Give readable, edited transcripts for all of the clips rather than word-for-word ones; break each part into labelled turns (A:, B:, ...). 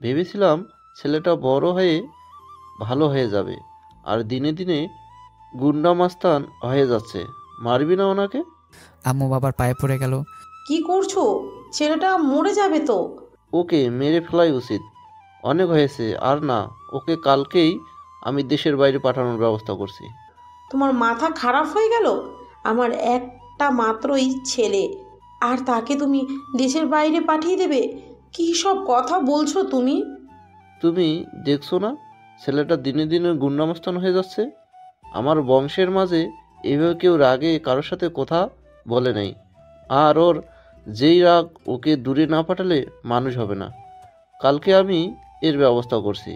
A: ভেবেছিলাম ছেলেটা বড় হয়ে ভালো হয়ে যাবে, আর দিনে দিনে গুন্ডা মাস্তান হয়ে যাচ্ছে। মারবি না ওনাকে?
B: আম্মু বাবার পায়ে পড়ে গেল।
C: কি করছো? ছেলেটা মরে যাবে তো।
A: ওকে মেরে ফেলাই উচিত। অনেক হয়েছে, আর না। ওকে কালকেই আমি দেশের বাইরে পাঠানোর ব্যবস্থা করছি।
C: তোমার মাথা খারাপ হয়ে গেল? আমার একটা মাত্রই ছেলে, আর তাকে তুমি দেশের বাইরে পাঠিয়ে দেবে? কী সব কথা বলছো তুমি?
A: তুমি দেখছো না ছেলেটা দিনে দিনে গুন্ডামস্তান হয়ে যাচ্ছে? আমার বংশের মাঝে এভাবে কেউ রাগে কারোর সাথে কথা বলে নাই। আর ওর যেই রাগ, ওকে দূরে না পাঠালে মানুষ হবে না। কালকে আমি এর ব্যবস্থা করছি।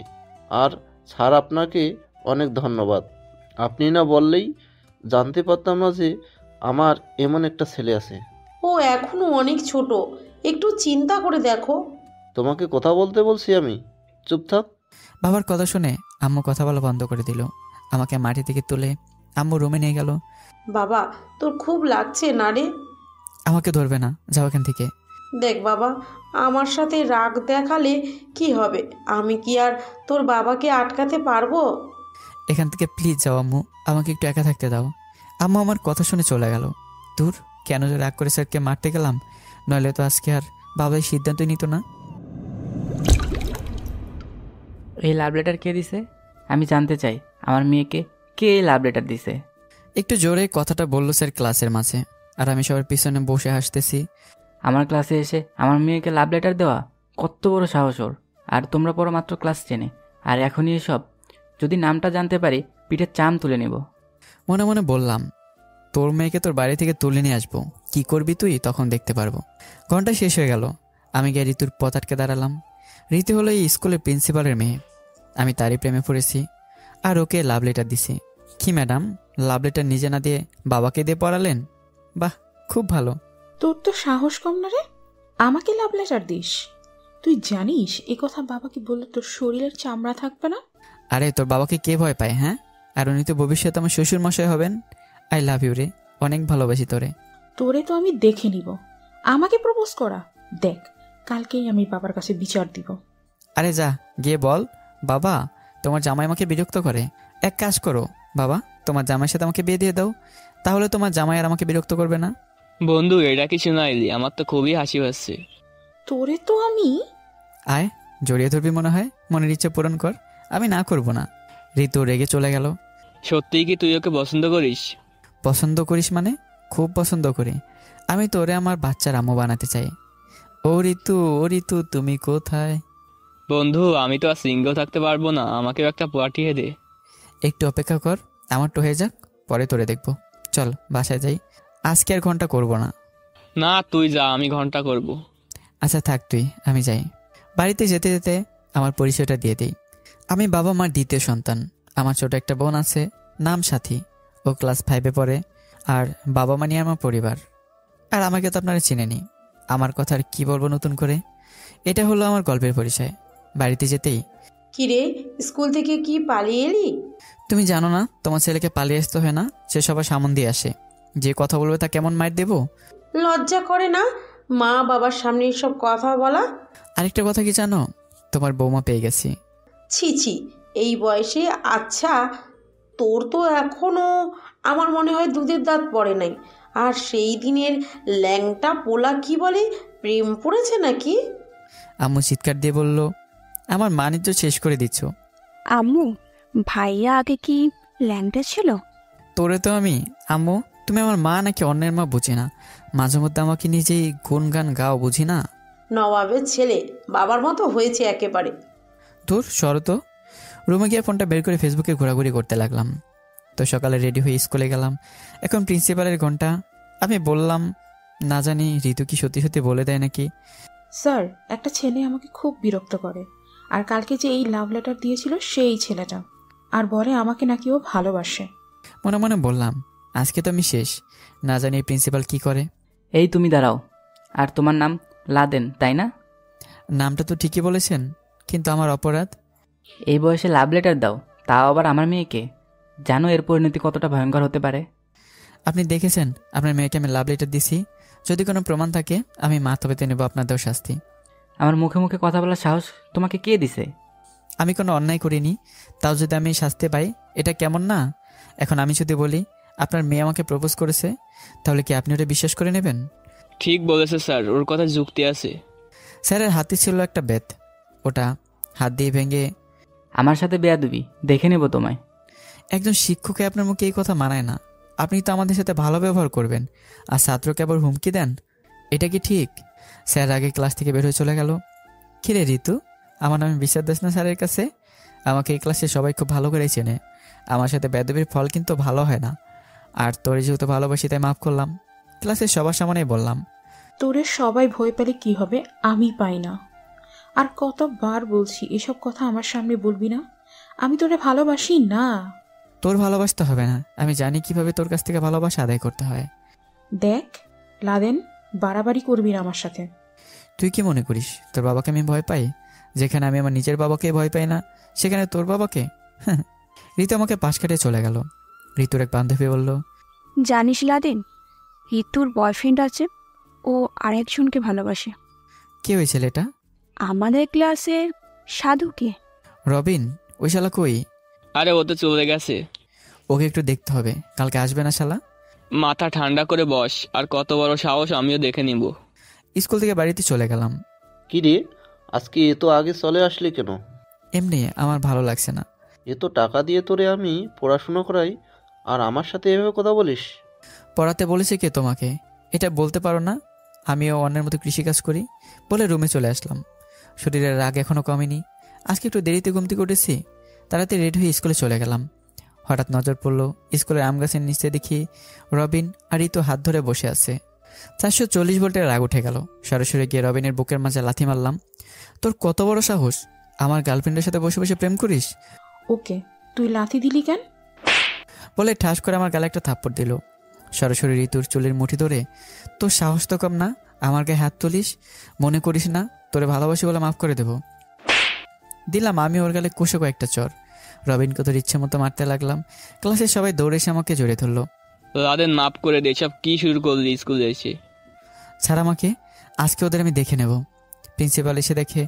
A: আর স্যার, আপনাকে অনেক ধন্যবাদ। আপনি না বললেই জানতে পারতাম না যে আমার এমন একটা ছেলে আছে।
C: ও এখনো অনেক ছোট, একটু চিন্তা করে দেখো।
A: তোমাকে কথা বলতে বলছি আমি। চুপ থাক।
B: বাবার কথা শুনে আম্মু কথা বলা বন্ধ করে দিল। আমাকে মাটি থেকে তুলে আম্মু রুমে নিয়ে গেল।
C: বাবা, তোর খুব লাগছে না রে?
B: আমাকে ধরবে না, যাও এখান থেকে।
C: দেখ বাবা, আমার সাথে রাগ দেখালে কি হবে? আমি কি আর তোর বাবাকে আটকাতে পারবো?
B: এখান থেকে প্লিজ যাও আম্মু, আমাকে একটু একা থাকতে দাও। আম্মু আমার কথা শুনে চলে গেল। দূর, কেন যে রাগ করে স্যারকে মারতে গেলাম, নইলে তো আজকে আর বাবা এই সিদ্ধান্তই নিত না।
D: এই লাভ লেটার কে দিছে? আমি জানতে চাই আমার মেয়েকে কে এই লাভ লেটার দিছে।
B: একটু জোরে কথাটা বলল স্যার ক্লাসের মাঝে, আর আমি সবার পিছনে বসে হাসতেছি।
D: আমার ক্লাসে এসে আমার মেয়েকে লাভ লেটার দেওয়া কত বড় সাহস ওর! আর তোমরা পড়ো মাত্র ক্লাস 10-এ, আর এখনই এসব? যদি নামটা জানতে পারি পিঠের চাম তুলে নেব।
B: মনে মনে বললাম, তোর মেয়েকে তোর বাড়ি থেকে তুলে নিয়ে আসবো, কি করবি তুই তখন দেখতে পারবো। ঘন্টা শেষ হয়ে গেল। আমি গিয়ে ঋতুর পথ আটকে দাঁড়ালাম। ঋতু হলো এই স্কুলের প্রিন্সিপালের মেয়ে। আমি তারই প্রেমে পড়েছি, আর ওকে লাভ লেটার দিছি। কি ম্যাডাম, লাভ লেটার নিজে না দিয়ে বাবাকে দিয়ে পড়ালেন? বাহ, খুব ভালো।
E: তোর তো সাহস কম না রে, আমাকে লাভ লেটার দিস? তুই জানিস এ কথা বাবাকে বললে তোর শরীরের চামড়া থাকবে না।
B: আরে তোর বাবাকে কে ভয় পায়, হ্যাঁ? আর উনি তো ভবিষ্যতে আমার শ্বশুর মশাই হবেন। আই লাভ ইউ রে, অনেক ভালোবাসি তোরে।
E: তোরে তো আমি দেখে নিব, আমাকে প্রপোজ করা। দেখ, কালকেই আমি বাবার কাছে বিচার দিব।
B: আরে যা, গিয়ে বল, বাবা তোমার জামাই আমাকে বিরক্ত করে। এক কাজ করো বাবা, তোমার জামাইয়ের সাথে আমাকে বিয়ে দিয়ে দাও, তাহলে তোমার জামাই আর আমাকে বিরক্ত করবে না।
F: বন্ধু, এটা কি শোনাইলি? আমার তো খুবই হাসি পাচ্ছে।
E: তোরে তো আমি...
B: আয়, জড়িয়ে ধরবি মনে হয়, মনের ইচ্ছে পূরণ কর। আমি না করব না। ঋতু রেগে চলে গেল।
F: সত্যিই কি তুই ওকে পছন্দ করিস?
B: পছন্দ করিস মানে? খুব পছন্দ করি। আমি তোরে আমার বাচ্চার আম্মু বানাতে চাই। ও ঋতু তুমি কোথায়?
F: বন্ধু, আমি তো আর সিঙ্গেল থাকতে পারবো না, আমাকেও একটা পাঠিয়ে দে।
B: একটু অপেক্ষা কর, আমার তো হয়ে যাক, পরে তোরে দেখবো। চল বাসায় যাই, আজকে আর ঘন্টা করব না।
F: না, তুই যা, আমি ঘন্টা করব।
B: আচ্ছা থাক তুই, আমি যাই। বাড়িতে যেতে যেতে আমার পরিচয়টা দিয়ে দিই। আমি বাবা মার দ্বিতীয় সন্তান। আমার ছোট একটা বোন আছে, নাম সাথী। ও ক্লাস 5-এ পড়ে। আর বাবা মা নিয়ে আমার পরিবার। আর আমাকে তো আপনারা চিনেনি, আমার কথা আর কি বলবো নতুন করে। এটা হলো আমার গল্পের পরিচয়। বাড়িতে যেতেই,
C: কিরে, স্কুল থেকে কি পালিয়ে এলি?
B: তুমি জানো না তোমার ছেলেকে পালিয়ে আসতে হয় না, সে সবার সামন দিয়ে আসে। যে কথা বলবে তা কেমন মার দেবো?
C: লজ্জা করে না মা বাবার সামনে সব কথা বলা?
B: আরেকটা কথা কি জানো, তোমার বৌমা পেয়ে গেছি।
C: ছি ছি, এই বয়সে? আচ্ছা, তোর তো এখনো আমার মনে হয় দুধের দাঁত পড়ে নাই। আর সেই দিনের ল্যাংটা পোলা কি বলে, প্রেম পড়েছে নাকি?
B: আম্মু চিৎকার দিয়ে বলল, আমার মানিজ্য শেষ করে দিচ্ছ।
G: আম্মু, ভাইয়া আগে কি ল্যাংটা ছিল?
B: তোরে তো আমি, আম্মু তুমি আমার মা নাকি অন্যের মা বুঝি না। মাঝে মধ্যে আমাকে নিজেই গুনগান গাও বুঝি না।
C: নবাবের ছেলে, বাবার মতো হয়েছে একেবারে।
B: তোর সরো তো। রুমে গিয়ে ফোনটা বের করে ফেসবুকে ঘোরাঘুরি করতে লাগলাম। তো সকালে রেডি হয়ে স্কুলে গেলাম। এখন প্রিন্সিপালের ঘন্টা। আমি বললাম, না জানি ঋতু কি সত্যি সত্যি বলে দেয় নাকি।
E: স্যার, একটা ছেলে আমাকে খুব বিরক্ত করে, আর কালকে যে এই লাভ লেটার দিয়েছিল সেই ছেলেটা, আর বলে আমাকে নাকি ও ভালোবাসে।
B: মনে মনে বললাম, আজকে তো আমি শেষ, না জানি প্রিন্সিপাল কি করে।
D: এই তুমি দাঁড়াও, আর তোমার নাম লাদেন তাই না?
B: নামটা তো ঠিকই বলেছেন, কিন্তু আমার অপরাধ।
D: এই বয়সে লাভ লেটার দাও, তাও আবার আমার মেয়েকে? জানো এর পরিণতি কতটা ভয়ঙ্কর হতে পারে?
B: আপনি দেখেছেন আপনার মেয়েকে আমি লাভ লেটার দিছি। যদি কোনো প্রমাণ থাকে আমি মাথা পেতে নেব আপনার দেওয়া শাস্তি।
D: আমার মুখে মুখে কথা বলার সাহস তোমাকে কে দিছে?
B: আমি কোনো অন্যায় করিনি, তাও যদি আমি শাস্তি পাই এটা কেমন না? এখন আমি যদি বলি আপনার মেয়ে আমাকে প্রপোজ করেছে, তাহলে কি আপনি ওটা বিশ্বাস করে নেবেন?
F: ঠিক বলেছে স্যার, ওর কথা যুক্তি আছে।
B: স্যারের হাতে ছিল একটা বেত, ওটা হাত দিয়ে ভেঙে।
D: আমার সাথে বেয়াদবি, দেখে নেব তোমায়।
B: একজন শিক্ষককে আপনার মুখে এই কথা মানায় না। আপনি তো আমাদের সাথে ভালো ব্যবহার করবেন, আর ছাত্রকে আবার হুমকি দেন, এটা কি ঠিক? স্যার আগে ক্লাস থেকে বের হয়ে চলে গেল। কিরে ঋতু, আমার নামে বিশ্বাস দিস না স্যারের কাছে? আমাকে এই ক্লাসে সবাই খুব ভালো করেই চেনে। আমার সাথে বেয়াদবির ফল কিন্তু ভালো হয় না। আর তোর যেহেতু ভালোবাসি তাই মাফ করলাম, ক্লাসের সবার সামনেই বললাম।
E: তোরে সবাই ভয় পেলে কি হবে, আমি পাই না। আর কতবার বলছি এসব কথা আমার সামনে বলবি না, আমি তোরে ভালোবাসি না।
B: তোর ভালোবাসতে হবে না, আমি জানি কিভাবে তোর কাছ থেকে ভালোবাসা আদায় করতে হয়।
E: দেখ লাদেন, বাড়াবাড়ি করবি না আমার সাথে।
B: তুই কি মনে করিস তোর বাবাকে আমি ভয় পাই? যেখানে আমি আমার নিজের বাবাকে ভয় পাই না, সেখানে তোর বাবাকে? ঋতু আমাকে পাশ কাটিয়ে চলে গেল। ঋতুর এক বান্ধবী বলল,
G: জানিস লাদেন, ঋতুর বয়ফ্রেন্ড আছে, ও আরেকজনকে ভালোবাসে।
B: কে ওই ছেলেটা?
G: আমাদের ক্লাসের সাধুকে।
B: রবিন? ওই শালা কই?
F: আরে ও তো চলে গেছে।
B: ওকে একটু দেখতে হবে, কালকে আসবে না শালা?
F: মাথা ঠান্ডা করে বস, আর কত বড় সাহস, আমিও দেখে নিব।
B: স্কুল থেকে বাড়িতে চলে গেলাম।
A: কি রে, আজকে এত আগে চলে আসলি কেন?
B: এমনি আমার ভালো লাগছে না।
A: এত টাকা দিয়ে তোরে আমি পড়াশুনো করাই, আর আমার সাথে এভাবে কথা বলিস?
B: পড়াতে বলেছে কে তোমাকে? এটা বলতে পারো না? আমিও অন্যের মতো কৃষিকাজ করি। বলে রুমে চলে আসলাম। শরীরের রাগ এখনও কমেনি। আজকে একটু দেরিতে ঘুম থেকে উঠেছি। তাড়াতাড়ি রেডি হয়ে স্কুলে চলে গেলাম। হঠাৎ নজর পড়লো স্কুলের আম গাছের নিচে, দেখি রবিন আর ঋতু হাত ধরে বসে আছে। 440 ভোল্টের রাগ উঠে গেল। সরাসরি গিয়ে রবিনের বুকের মাঝে লাথি মারলাম। তোর কত বড় সাহস, আমার গার্লফ্রেন্ডের সাথে বসে বসে প্রেম করিস?
E: ওকে, তুই লাথি দিলি কেন?
B: বলে ঠাস করে আমার গালে একটা থাপ্পড় দিল। সরাসরি ঋতুর চুলের মুঠি ধরে, তোর সাহস তো কম না, আমার গায়ে হাত তুলিস? মনে করিস না তোরে ভালোবাসি বলে মাফ করে দেব? দিলাম আমি ওর গালে কষে কয়েকটা চর। রবিনকে তোর ইচ্ছে মতো মারতে লাগলাম। ক্লাসের সবাই দৌড়ে এসে আমাকে জড়িয়ে ধরলো।
F: তাদের মাপ করে দে, সব কি শুরু করলি স্কুলে এসে?
B: ছাড় আমাকে, আজকে ওদের আমি দেখে নেব। প্রিন্সিপাল এসে দেখে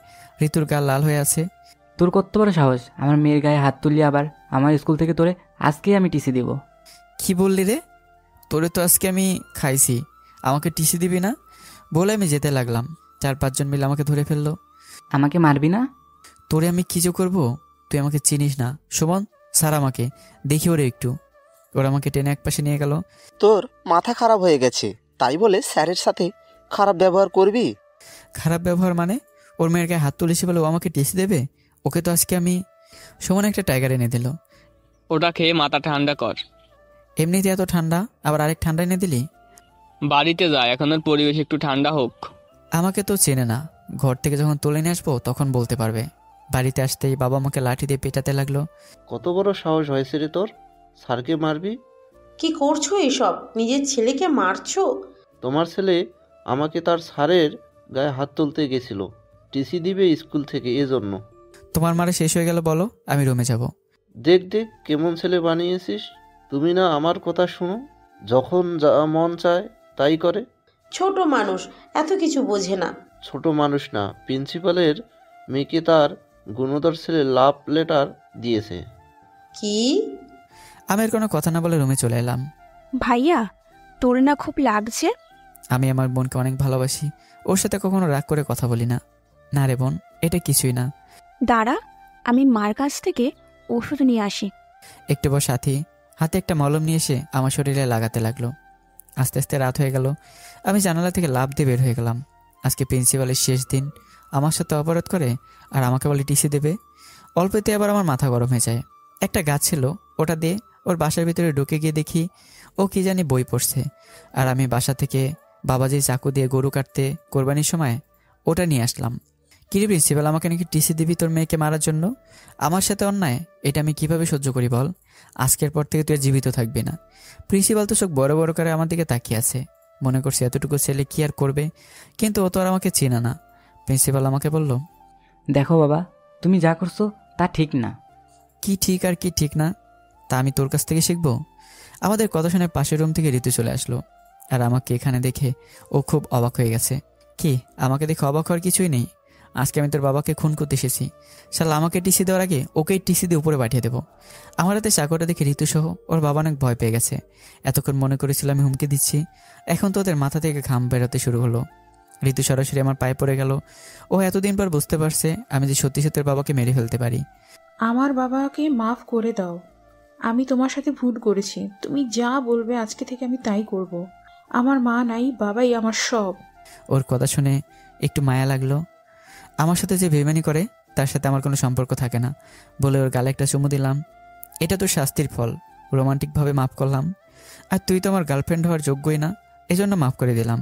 B: ঋতুর গাল লাল হয়ে আছে।
D: তোর কত বড় সাহস আমার মেয়ের গায়ে হাত তুললি, আবার আমার স্কুল থেকে তোরে আজকেই আমি টিসি দিব।
B: কি বললি রে? তোরে তো আজকে আমি খাইছি, আমাকে টিসি দিবি না? বলে আমি যেতে লাগলাম। 4-5 জন মিলে আমাকে ধরে ফেললো।
D: আমাকে মারবি না?
B: তোরে আমি কি যে করবো, তুই আমাকে চিনিস না। সুমন, স্যার আমাকে দেখি ওরে একটু। ওরা আমাকে টেনে এক পাশে নিয়ে গেল।
H: তোর মাথা খারাপ হয়ে গেছে, তাই বলে স্যারের সাথে খারাপ ব্যবহার করবি?
B: খারাপ ব্যবহার মানে? ওর মেয়ের গায়ে হাত তুলেছি বলে ও আমাকে টিসি দেবে? ওকে তো আজকে আমি। সুমন একটা টাইগার এনে দিল।
F: ওটা খেয়ে মাথা ঠান্ডা কর।
B: এমনিতে এত ঠান্ডা, আবার আরেক ঠান্ডা এনে দিলি?
F: বাড়িতে যা, এখন আর পরিবেশ একটু ঠান্ডা হোক।
B: আমাকে তো চেনে না, ঘর থেকে যখন তুলে নিয়ে আসবো তখন বলতে পারবে। বাড়িতে আসতেই বাবা আমাকে লাঠি দিয়ে পেটাতে লাগলো।
A: কত বড় সাহস হয়েছে রে তোর, স্যারকে মারবি?
C: কি করছো এসব? নিজের ছেলেকে মারছো?
A: তোমার ছেলে আমাকে তার স্যারের গায়ে হাত তুলতে গেছিল, টিসি দিবে স্কুল থেকে, এজন্য।
B: তোমার মারে শেষ হয়ে গেল, বলো আমি রুমে যাব।
A: দেখ দেখ কেমন ছেলে বানিয়েছিস। তুমি না আমার কথা শুনো, যখন যা মন চায় তাই করে।
C: ছোট মানুষ, এত কিছু বোঝে না।
A: ছোট মানুষ না, প্রিন্সিপালের মেয়েকে তার গুণধর ছেলে লাভ লেটার দিয়েছে।
C: কি?
B: আমি আর কোনো কথা না বলে রুমে চলে এলাম।
G: ভাইয়া, তোর না খুব লাগছে?
B: আমি আমার বোনকে অনেক ভালোবাসি, ওর সাথে কখনো রাগ করে কথা বলি না। না রে বোন, এটা কিছুই না।
G: দাঁড়া, আমি মার কাছ থেকে ওষুধ নিয়ে আসি।
B: একটু পর সাথী হাতে একটা মলম নিয়ে এসে আমার শরীরে লাগাতে লাগলো। আস্তে আস্তে রাত হয়ে গেল। আমি জানালা থেকে লাফ দিয়ে বের হয়ে গেলাম। আজকে প্রিন্সিপালের শেষ দিন, আমার সাথে অপরাধ করে আর আমাকে বলে টিসি দেবে। অল্পতে আবার আমার মাথা গরম হয়ে যায়। একটা গাছ ছিল, ওটা দিয়ে ওর বাসার ভিতরে ঢুকে গিয়ে দেখি ও কি জানি বই পড়ছে। আর আমি বাসা থেকে বাবা যে চাকু দিয়ে গরু কাটতে কোরবানির সময় ওটা নিয়ে আসলাম। কিরে প্রিন্সিপাল, আমাকে নাকি টিসি দিবি তোর মেয়েকে মারার জন্য? আমার সাথে অন্যায়, এটা আমি কিভাবে সহ্য করি বল? আজকের পর থেকে তুই আর জীবিত থাকবি না। প্রিন্সিপাল তো চোখ বড় বড় করে আমার দিকে তাকিয়ে আছে। মনে করছি এতটুকু ছেলে কি আর করবে, কিন্তু ও তো আর আমাকে চেনে না। প্রিন্সিপাল আমাকে বলল,
D: দেখো বাবা, তুমি যা করছো তা ঠিক না।
B: কি ঠিক আর কি ঠিক না, তা আমি তোর কাছ থেকে শিখবো? আমাদের কথা শুনে পাশের রুম থেকে ঋতু চলে আসলো। আর আমাকে এখানে দেখে ও খুব অবাক হয়ে গেছে। কি, আমাকে দেখে অবাক হওয়ার কিছুই নেই। আজকে আমি তোর বাবাকে খুন করতে এসেছি। শালা আমাকে টিসি দেওয়ার আগে ওকেই টিসি দিয়ে উপরে পাঠিয়ে দেবো। আমার হাতে চাকুটা দেখে ঋতুসহ ওর বাবা অনেক ভয় পেয়ে গেছে। এতক্ষণ মনে করেছিল আমি হুমকি দিচ্ছি, এখন তো ওদের মাথা থেকে ঘাম বেরোতে শুরু হলো। ঋতু সরাসরি আমার পায়ে পড়ে গেল। ও এতদিন পর বুঝতে পারছে আমি যে সত্যি সত্যি ওর বাবাকে মেরে ফেলতে পারি।
E: আমার বাবাকে মাফ করে দাও। আমি তোমার সাথে ভুল করেছি। তুমি যা বলবে আজকে থেকে আমি তাই করব। আমার মা নাই, বাবাই আমার সব।
B: ওর কথা শুনে একটু মায়া লাগলো। আমার সাথে যে বেইমানি করে তার সাথে আমার কোনো সম্পর্ক থাকে না বলে ওর গালে একটা চুমু দিলাম। এটা তো শাস্তির ফল, রোমান্টিকভাবে মাফ করলাম। আর তুই তো আমার গার্লফ্রেন্ড হওয়ার যোগ্যই না, এজন্য মাফ করে দিলাম।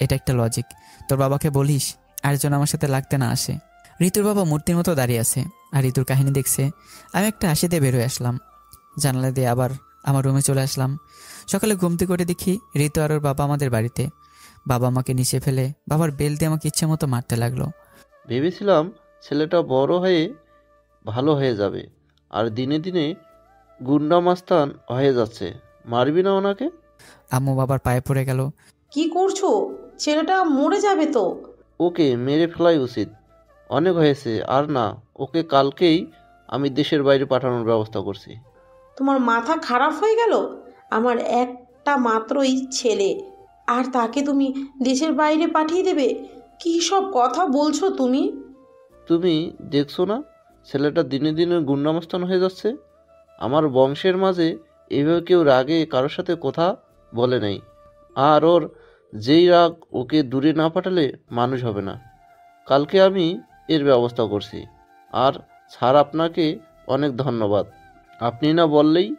B: এটা একটা লজিক। তোর বাবাকে বলিস আর যেন আমার সাথে লাগতে না আসে। ঋতুর বাবা মূর্তির মতো দাঁড়িয়ে আছে আর ঋতুর কাহিনী দেখছে। আমি একটা হাসি দিয়ে বেরোয় আসলাম, জানালা দিয়ে আবার আমার রুমে চলে আসলাম। সকালে ঘুম থেকে উঠে দেখি ঋতু আর ওর বাবা আমাদের বাড়িতে। বাবা আমাকে নিচে ফেলে বাবার বেল দিয়ে আমাকে ইচ্ছে মতো মারতে লাগলো।
A: ভেবেছিলাম ছেলেটা বড় হয়ে ভালো হয়ে যাবে, আর দিনে দিনে গুন্ডা মাস্তান হয়ে যাচ্ছে। মারবি না ওনাকে?
B: আম্মু বাবার পায়ে পড়ে গেল।
C: কি করছো? ছেলেটা মরে যাবে তো।
A: ওকে মেরে ফেলাই উচিত, অনেক হয়েছে। আর না, ওকে কালকেই আমি দেশের বাইরে পাঠানোর ব্যবস্থা করছি।
C: তোমার মাথা খারাপ হয়ে গেল? আমার একটা মাত্রই ছেলে, আর তাকে তুমি দেশের বাইরে পাঠিয়ে দেবে? কী সব কথা বলছো তুমি?
A: তুমি দেখছো না ছেলেটা দিনে দিনে গুন্ডামস্তান হয়ে যাচ্ছে? আমার বংশের মাঝে এইভাবে কেউ রাগে কারোর সাথে কথা বলে নাই। আর ওর যেই রাগ, ওকে দূরে না পাঠালে মানুষ হবে না। কালকে আমি এর ব্যবস্থা করছি। আর স্যার, আপনাকে অনেক ধন্যবাদ। আপনি না বললেই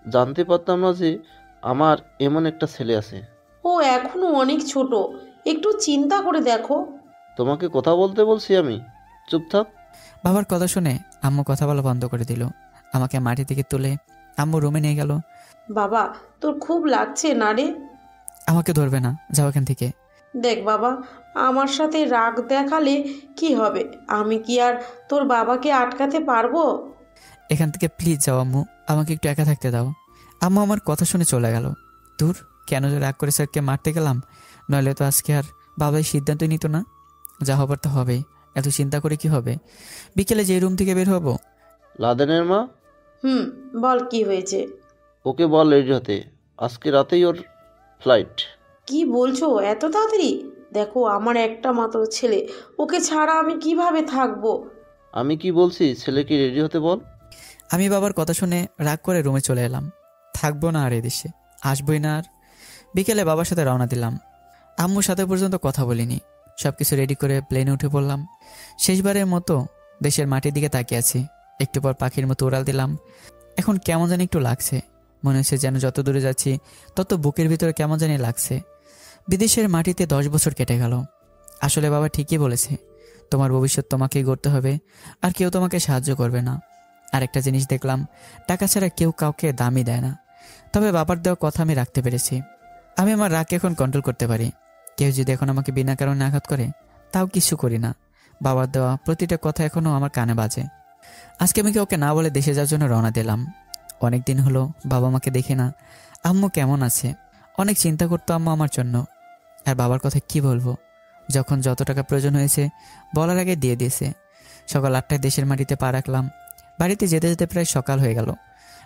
A: জানতে পারতাম না যে আমার এমন একটা ছেলে আছে।
C: ও এখনো অনেক ছোট, একটু চিন্তা করে দেখো।
A: তোমাকে কথা বলতে বলছি আমি, চুপ থাক।
B: বাবার কথা শুনে আম্মু কথা বলা বন্ধ করে দিল। আমাকে মাটি থেকে তুলে আম্মু রুমে নিয়ে গেল।
C: বাবা, তোর খুব লাগছে না রে?
B: আমাকে ধরবে না, যাও এখান থেকে।
C: দেখ বাবা, আমার সাথে রাগ দেখালে কি হবে? আমি কি আর তোর বাবাকে আটকাতে পারবো?
B: এখান থেকে প্লিজ যাও আম্মু, আমাকে একটু একা থাকতে দাও। আম্মু আমার কথা শুনে চলে গেল। দূর, কেন যে রাগ করে স্যারকে মারতে গেলাম, নইলে তো আজকে আর বাবাই সিদ্ধান্তই নিত না। যা হবার তো হবেই, এত চিন্তা করে কি হবে। বিকেলে যে রুম থেকে বের হব।
A: লাদেনের মা,
C: বল কি হয়েছে?
A: ওকে বল রেডি হতে, আজকে রাতেই ওর ফ্লাইট।
C: কি বলছো এত তাড়াতাড়ি? দেখো, আমার একটা মাত্র ছেলে, ওকে ছাড়া আমি কিভাবে থাকবো?
A: আমি কি বলছি, ছেলেকে রেডি হতে বল।
B: আমি বাবার কথা শুনে রাগ করে রুমে চলে এলাম। থাকবো না আর এদেশে, আসবই না আর। বিকেলে বাবার সাথে রওনা দিলাম। আম্মুর সাথে পর্যন্ত কথা বলিনি, সব কিছু রেডি করে প্লেনে উঠে পড়লাম। শেষবারের মতো দেশের মাটির দিকে তাকিয়ে আছি। একটু পর পাখির মতো উড়াল দিলাম। এখন কেমন জানি একটু লাগছে, মনে হচ্ছে যেন যত দূরে যাচ্ছি তত বুকের ভিতরে কেমন জানি লাগছে। বিদেশের মাটিতে 10 বছর কেটে গেল। আসলে বাবা ঠিকই বলেছে, তোমার ভবিষ্যৎ তোমাকেই গড়তে হবে, আর কেউ তোমাকে সাহায্য করবে না। আর একটা জিনিস দেখলাম, টাকা ছাড়া কেউ কাউকে দামই দেয় না। তবে বাবার দেওয়া কথা আমি রাখতে পেরেছি। আমি আমার রাগকে এখন কন্ট্রোল করতে পারি। কেউ যদি এখন আমাকে বিনা কারণে আঘাত করে, তাও কিছু করি না। বাবার দেওয়া প্রতিটা কথা এখনও আমার কানে বাজে। আজকে আমি ওকে না বলে দেশে যাওয়ার জন্য রওনা দিলাম। অনেক দিন হলো বাবা মাকে দেখি না। আম্মু কেমন আছে? অনেক চিন্তা করতো আম্মু আমার জন্য। আর বাবার কথা কি বলবো, যখন যত টাকা প্রয়োজন হয়েছে বলার আগে দিয়ে দিয়েছে। সকাল 8টায় দেশের মাটিতে পা রাখলাম। বাড়িতে যেতে যেতে প্রায় সকাল হয়ে গেল।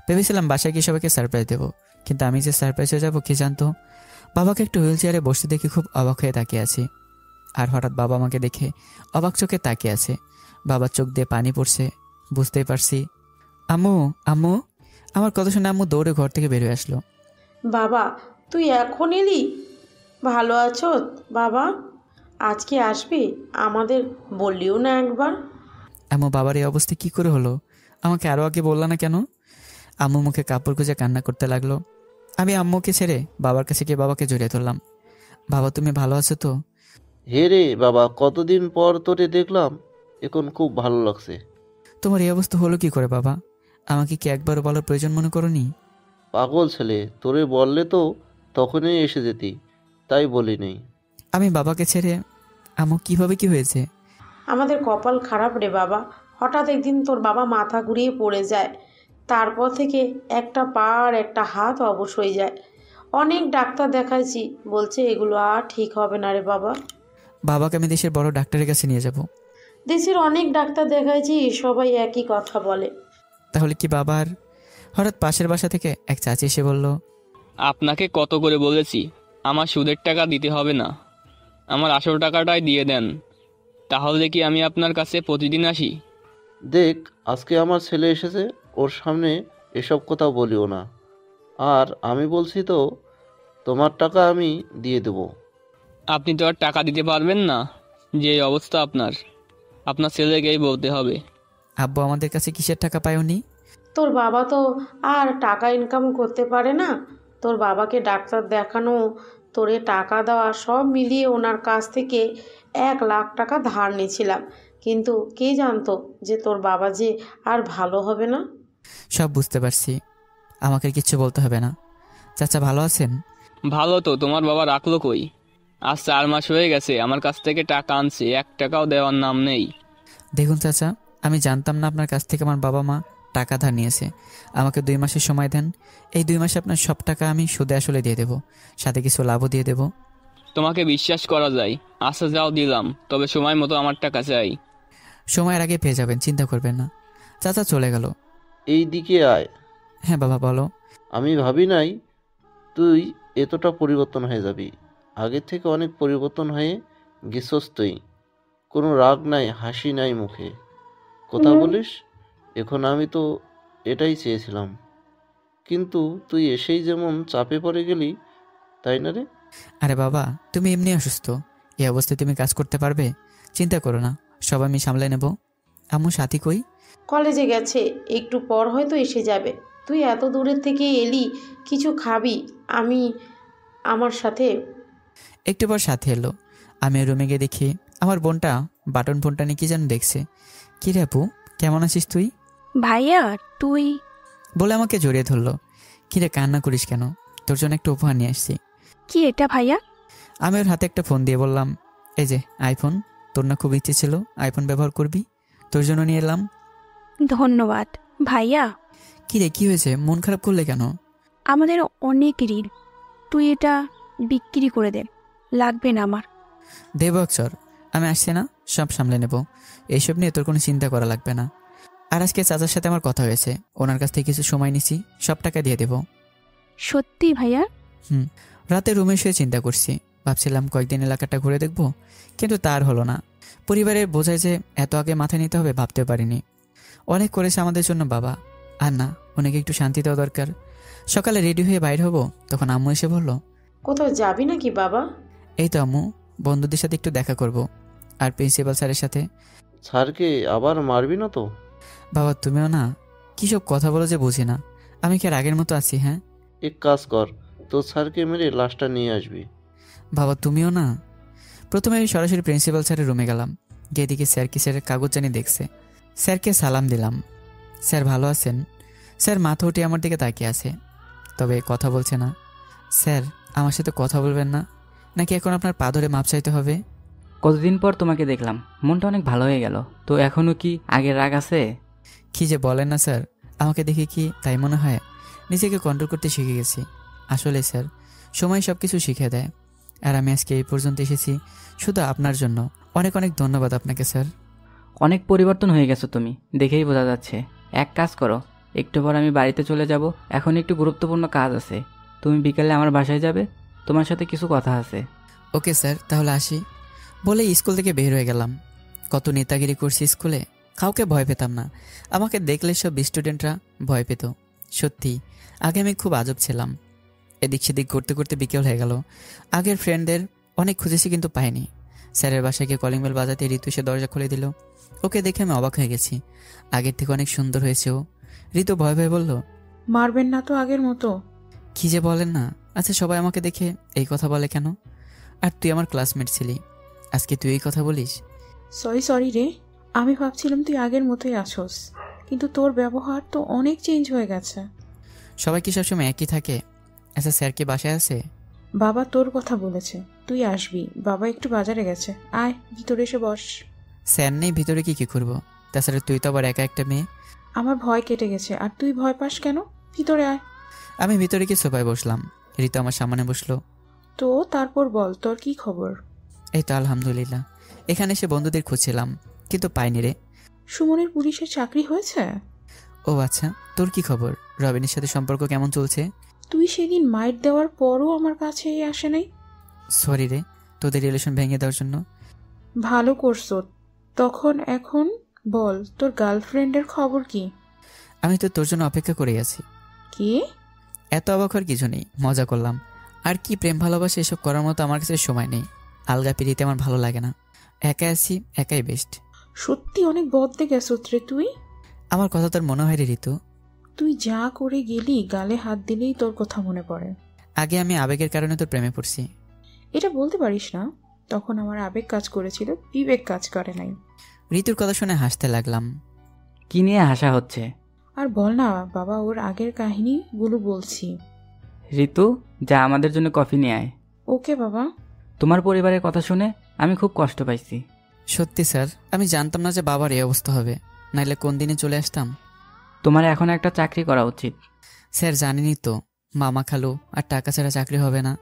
B: ভেবেছিলাম বাসায় গিয়ে সবাইকে সারপ্রাইজ দেবো, কিন্তু আমি যে সারপ্রাইজ হয়ে যাবো কে জানতো। বাবাকে একটু হুইল চেয়ারে বসতে দেখে খুব অবাক হয়ে তাকিয়ে আছি। আর হঠাৎ বাবা আমাকে দেখে অবাক চোখে তাকিয়ে আছে। বাবার চোখ দিয়ে পানি পড়ছে, বুঝতেই পারছি। আম্মু, আম্মু। আমার কথা শুনে আম্মু দৌড়ে ঘর থেকে বের হয়ে আসলো।
C: বাবা, তুই এখন এলি? ভালো আছো বাবা? আজকে আসবি? আমাদের বললিও না একবার।
B: আম্মু, বাবার এই অবস্থা কি করে হলো? আমাকে আরও আগে বললা না কেন? আম্মু মুখে কাপড় খুঁজে কান্না করতে লাগলো। আমি আম্মুকে ছেড়ে বাবার কাছে গিয়ে বাবাকে জড়িয়ে ধরলাম। বাবা, তুমি ভালো আছো তো?
A: হে রে বাবা, কতদিন পর তোরে দেখলাম, এখন খুব ভালো লাগছে।
B: তোমার এই অবস্থা হলো কি করে বাবা? আমাকে কি একবারও বলার প্রয়োজন মনে করোনি?
A: পাগল ছেলে, তোরে বললে তো তখনই এসে যেতি, তাই বলি নেই।
B: আমি বাবাকে ছেড়ে, আম্মু কিভাবে কি হয়েছে?
C: আমাদের কপাল খারাপ রে বাবা। হঠাৎ একদিন তোর বাবা মাথা ঘুরিয়ে পড়ে যায়। তারপর থেকে একটা পা আর একটা হাত অবশ হয়ে যায়। অনেক ডাক্তার দেখাইছি, বলছে এগুলো আর ঠিক হবে না রে বাবা।
B: বাবাকে আমি দেশের বড় ডাক্তারের কাছে নিয়ে যাব।
C: দেশের অনেক ডাক্তার দেখাইছি, সবাই একই কথা বলে।
B: তাহলে কি বাবার? হঠাৎ পাশের বাসা থেকে এক চাচি এসে বলল,
F: আপনাকে কত করে বলেছি আমার সুদের টাকা দিতে হবে না, আমার আসল টাকাটাই দিয়ে দেন, তাহলে কি আমি আপনার কাছে প্রতিদিন আসি?
A: দেখ, আজকে আমার ছেলে এসেছে, ওর সামনে এসব কথা বলিও না। আর আমি বলছি তো, তোমার টাকা আমি দিয়ে দেবো।
F: আপনি তো আর টাকা দিতে পারবেন না, যে অবস্থা আপনার, আপনার ছেলেকেই বলতে হবে।
B: আব্বু আমাদের কাছে কিসের টাকা পায়নি?
C: তোর বাবা তো আর টাকা ইনকাম করতে পারে না। তোর বাবাকে ডাক্তার দেখানো, তোরে টাকা দেওয়া, সব মিলিয়ে ওনার কাছ থেকে 1 লাখ টাকা ধার নিয়েছিলাম। কিন্তু কে জানতো যে তোর বাবা যে আর ভালো হবে না।
B: সব বুঝতে পারছি, আমাকে আর কিচ্ছু বলতে হবে না। চাচা ভালো আছেন?
F: ভালো তো, তোমার বাবা রাখলো কই? আজ 4 মাস হয়ে গেছে আমার কাছ থেকে টাকা আনছে, 1 টাকাও দেওয়ার নাম নেই।
B: দেখুন চাচা, আমি জানতাম না আপনার কাছ থেকে আমার বাবা মা টাকা ধার নিয়েছে। আমাকে 2 মাসের সময় দেন। এই 2 মাসে আপনার সব টাকা আমি সুদে আসলে দিয়ে দেবো, সাথে কিছু লাভও দিয়ে দেবো।
F: তোমাকে বিশ্বাস করা যায়? আচ্ছা যাও, দিলাম, তবে সময় মতো আমার টাকা চাই।
B: সময়ের আগে পেয়ে যাবেন, চিন্তা করবেন না। চাচা চলে গেল।
A: এই দিকে আয়।
B: হ্যাঁ বাবা বলো।
A: আমি ভাবি নাই তুই এতটা পরিবর্তন হয়ে যাবি। আগের থেকে অনেক পরিবর্তন হয়ে গেছস তুই। কোনো রাগ নাই, হাসি নাই মুখে, কথা বলিস। এখন আমি তো এটাই চেয়েছিলাম, কিন্তু তুই এসেই যেমন চাপে পড়ে গেলি, তাই না রে?
B: আরে বাবা, তুমি এমনি অসুস্থ, এই অবস্থায় তুমি কাজ করতে পারবে? চিন্তা করো না, সব আমি সামলে নেব। আম্মু সাথী কই?
C: কলেজে গেছে, একটু পর হয়তো এসে যাবে। তুই এত দূরের থেকে এলি, কিছু খাবি? আমি আমার সাথে।
B: একটু পর সাথে এলো। আমি রুমে গিয়ে দেখি আমার বোনটা বাটন ফোনটা নিয়ে কি যেন দেখছে। কি রে আপু, কেমন আছিস তুই?
G: ভাইয়া তুই?
B: বলে আমাকে জড়িয়ে ধরলো। কিরে কান্না করিস কেন? তোর জন্য একটা উপহার নিয়ে আসছি।
G: কি এটা ভাইয়া?
B: আমি ওর হাতে একটা ফোন দিয়ে বললাম, এই যে আইফোন, তোর না খুব ইচ্ছে ছিল আইফোন ব্যবহার করবি, তোর জন্য নিয়ে এলাম।
G: ধন্যবাদ ভাইয়া।
B: কিরে কি হয়েছে, মন খারাপ করলে কেন?
G: আমাদের অনেক ঋণ, তুই এটা বিক্রি করে দে, লাগবে না আমার।
B: দেব অক্ষর, আমি আসছি না, সব সামলে নেব। এইসব নিয়ে তোর কোনো চিন্তা করা লাগবে না। আর আজকে চাচার সাথে আমার কথা হয়েছে, ওনার কাছ থেকে কিছু সময় নিছি, সব টাকা দিয়ে দেব।
G: সত্যি ভাইয়া?
B: রাতে রুমে শুয়ে চিন্তা করছি, ভাবছিলাম কয়েকদিন এলাকাটা ঘুরে দেখব, কিন্তু তার হলো না। পরিবারের বোঝায় যে এত আগে মাথায় নিতে হবে ভাবতেও পারিনি। অনেক করেছে আমাদের জন্য বাবা, আর না, অনেকে একটু শান্তি দেওয়া দরকার। সকালে রেডি হয়ে বাইরে হব, তখন আম্মু এসে বলল,
C: কোথাও যাবি নাকি বাবা?
B: এই তো আম্মু, বন্ধুদের সাথে একটু দেখা করব, আর প্রিন্সিপাল স্যারের সাথে।
A: স্যারকে আবার মারবি না তো?
B: বাবা তুমিও না, কী সব কথা বলো যে বুঝি না। আমি কি আর আগের মতো আছি? হ্যাঁ,
A: এক কাজ কর, তোর স্যারকে মেরে লাশটা নিয়ে আসবি।
B: বাবা তুমিও না। প্রথমে আমি সরাসরি প্রিন্সিপাল স্যারের রুমে গেলাম, গিয়ে দেখি স্যার কিসের কাগজ জানি দেখছে। স্যারকে সালাম দিলাম। স্যার ভালো আছেন? স্যার মাথা উঠে আমার দিকে তাকিয়ে আছে, তবে কথা বলছে না। স্যার আমার সাথে কথা বলবেন না, নাকি এখন আপনার পা ধরে মাপ চাইতে হবে?
D: কতদিন পর তোমাকে দেখলাম, মনটা অনেক ভালো হয়ে গেল। তো এখনো কি আগের রাগ আছে?
B: কি যে বলেন না স্যার, আমাকে দেখে কি তাই মনে হয়? নিজেকে কন্ট্রোল করতে শিখে গেছি। আসলে স্যার, সময় সব কিছু শিখে দেয়। আর আমি আজকে এই পর্যন্ত এসেছি শুধু আপনার জন্য। অনেক অনেক ধন্যবাদ আপনাকে স্যার।
D: অনেক পরিবর্তন হয়ে গেছো তুমি, দেখেই বোঝা যাচ্ছে। এক কাজ করো, একটু পর আমি বাড়িতে চলে যাব, এখন একটু গুরুত্বপূর্ণ কাজ আছে। তুমি বিকেলে আমার বাসায় যাবে, তোমার সাথে কিছু কথা আছে।
B: ওকে স্যার, তাহলে আসি। বলে স্কুল থেকে বের হয়ে গেলাম। কত নেতাগিরি করছি স্কুলে, কাউকে ভয় পেতাম না। আমাকে দেখলে সব স্টুডেন্টরা ভয় পেত। সত্যি আগে আমি খুব আজব ছিলাম। এদিক সেদিক ঘুরতে ঘুরতে বিকেল হয়ে গেল। আগের ফ্রেন্ডদের অনেক খুঁজেছি কিন্তু পাইনি। স্যারের বাসায় গিয়ে কলিং বেল বাজাতে ঋতু এসে দরজা খুলে দিল। ওকে দেখে আমি অবাক হয়ে গেছি, আগের থেকে অনেক সুন্দর হয়েছে ও। ঋতু ভয় ভয় বলল,
E: মারবেন না তো আগের মতো?
B: কি যে বলেন না। আচ্ছা সবাই আমাকে দেখে এই কথা বলে কেন? আর তুই আমার ক্লাসমেট ছিলি, আজকে তুই এই কথা বলিস?
E: সরি রে, আমি ভাবছিলাম তুই আগের মতোই আছোস, কিন্তু তোর ব্যবহার তো অনেক চেঞ্জ হয়ে গেছে।
B: সবাই কি সবসময় একই থাকে? আচ্ছা স্যার কি বাসায় আছে?
E: বাবা তোর কথা বলেছে, তুই আসবি। বাবা একটু বাজারে গেছে, আয় ভিতরে এসে বস।
B: স্যার নেই, ভিতরে কি করবো? তাছাড়া তুই তো আবার একা একটা মেয়ে।
E: আমার ভয় কেটে গেছে, আর তুই ভয় পাস কেন? ভিতরে আয়।
B: আমি ভিতরে কি সোফায় বসলাম, ঋতু আমার সামনে বসলো।
E: তো তারপর বল, তোর কি খবর?
B: এই তো আলহামদুলিল্লাহ। এখানে এসে বন্ধুদের খুঁজছিলাম, কিন্তু পাইনি রে।
E: সুমনের পুলিশের চাকরি হয়েছে?
B: ও আচ্ছা, তোর কি খবর? রবিনের সাথে সম্পর্ক কেমন চলছে?
E: তুই সেদিন মাইট দেওয়ার পরও আমার কাছে আসে নাই।
B: সরি রে, তোদের রিলেশন ভেঙে দেওয়ার জন্য।
E: ভালো করছো। তখন এখন বল, তোর গার্লফ্রেন্ডের খবর কি?
B: আমি তো তোর জন্য অপেক্ষা করে আছি।
E: কি?
B: এত অবাক হওয়ার কিছু নেই, মজা করলাম। আর কি প্রেম ভালোবাসা এসব করার মতো আমার কাছে সময় নেই। আলগা পিড়িতে আমার ভালো লাগে না, একা আছি, একাই বেস্ট।
E: সত্যি অনেক বদলে গেছো রে তুই।
B: আমার কথা তোর মনে হয় রে ঋতু?
E: তুই যা করে গেলি, গালে হাত দিলেই তোর কথা মনে পড়ে।
B: আগে আমি আবেগের কারণে তোর প্রেমে পড়ছি।
E: এটা বলতে পারিস না, তখন আমার আবেগ কাজ করেছিল, বিবেক কাজ করে নাই।
B: ঋতুর কথা শুনে হাসতে লাগলাম।
D: কি নিয়ে হাসা হচ্ছে?
E: আর বল না বাবা, ওর আগের কাহিনীগুলো বলছি।
D: ঋতু, যা আমাদের জন্য কফি নিয়ে আয়।
E: ওকে বাবা।
D: তোমার পরিবারের কথা শুনে আমি খুব কষ্ট পাইছি।
B: সত্যি স্যার, আমি জানতাম না যে বাবার এই অবস্থা হবে, নাইলে কোন দিনে চলে আসতাম।
D: তোমার এখন একটা চাকরি করা উচিত।
B: স্যার জানেনই তো, মামা খালু আর টাকা ছাড়া চাকরি হবে না।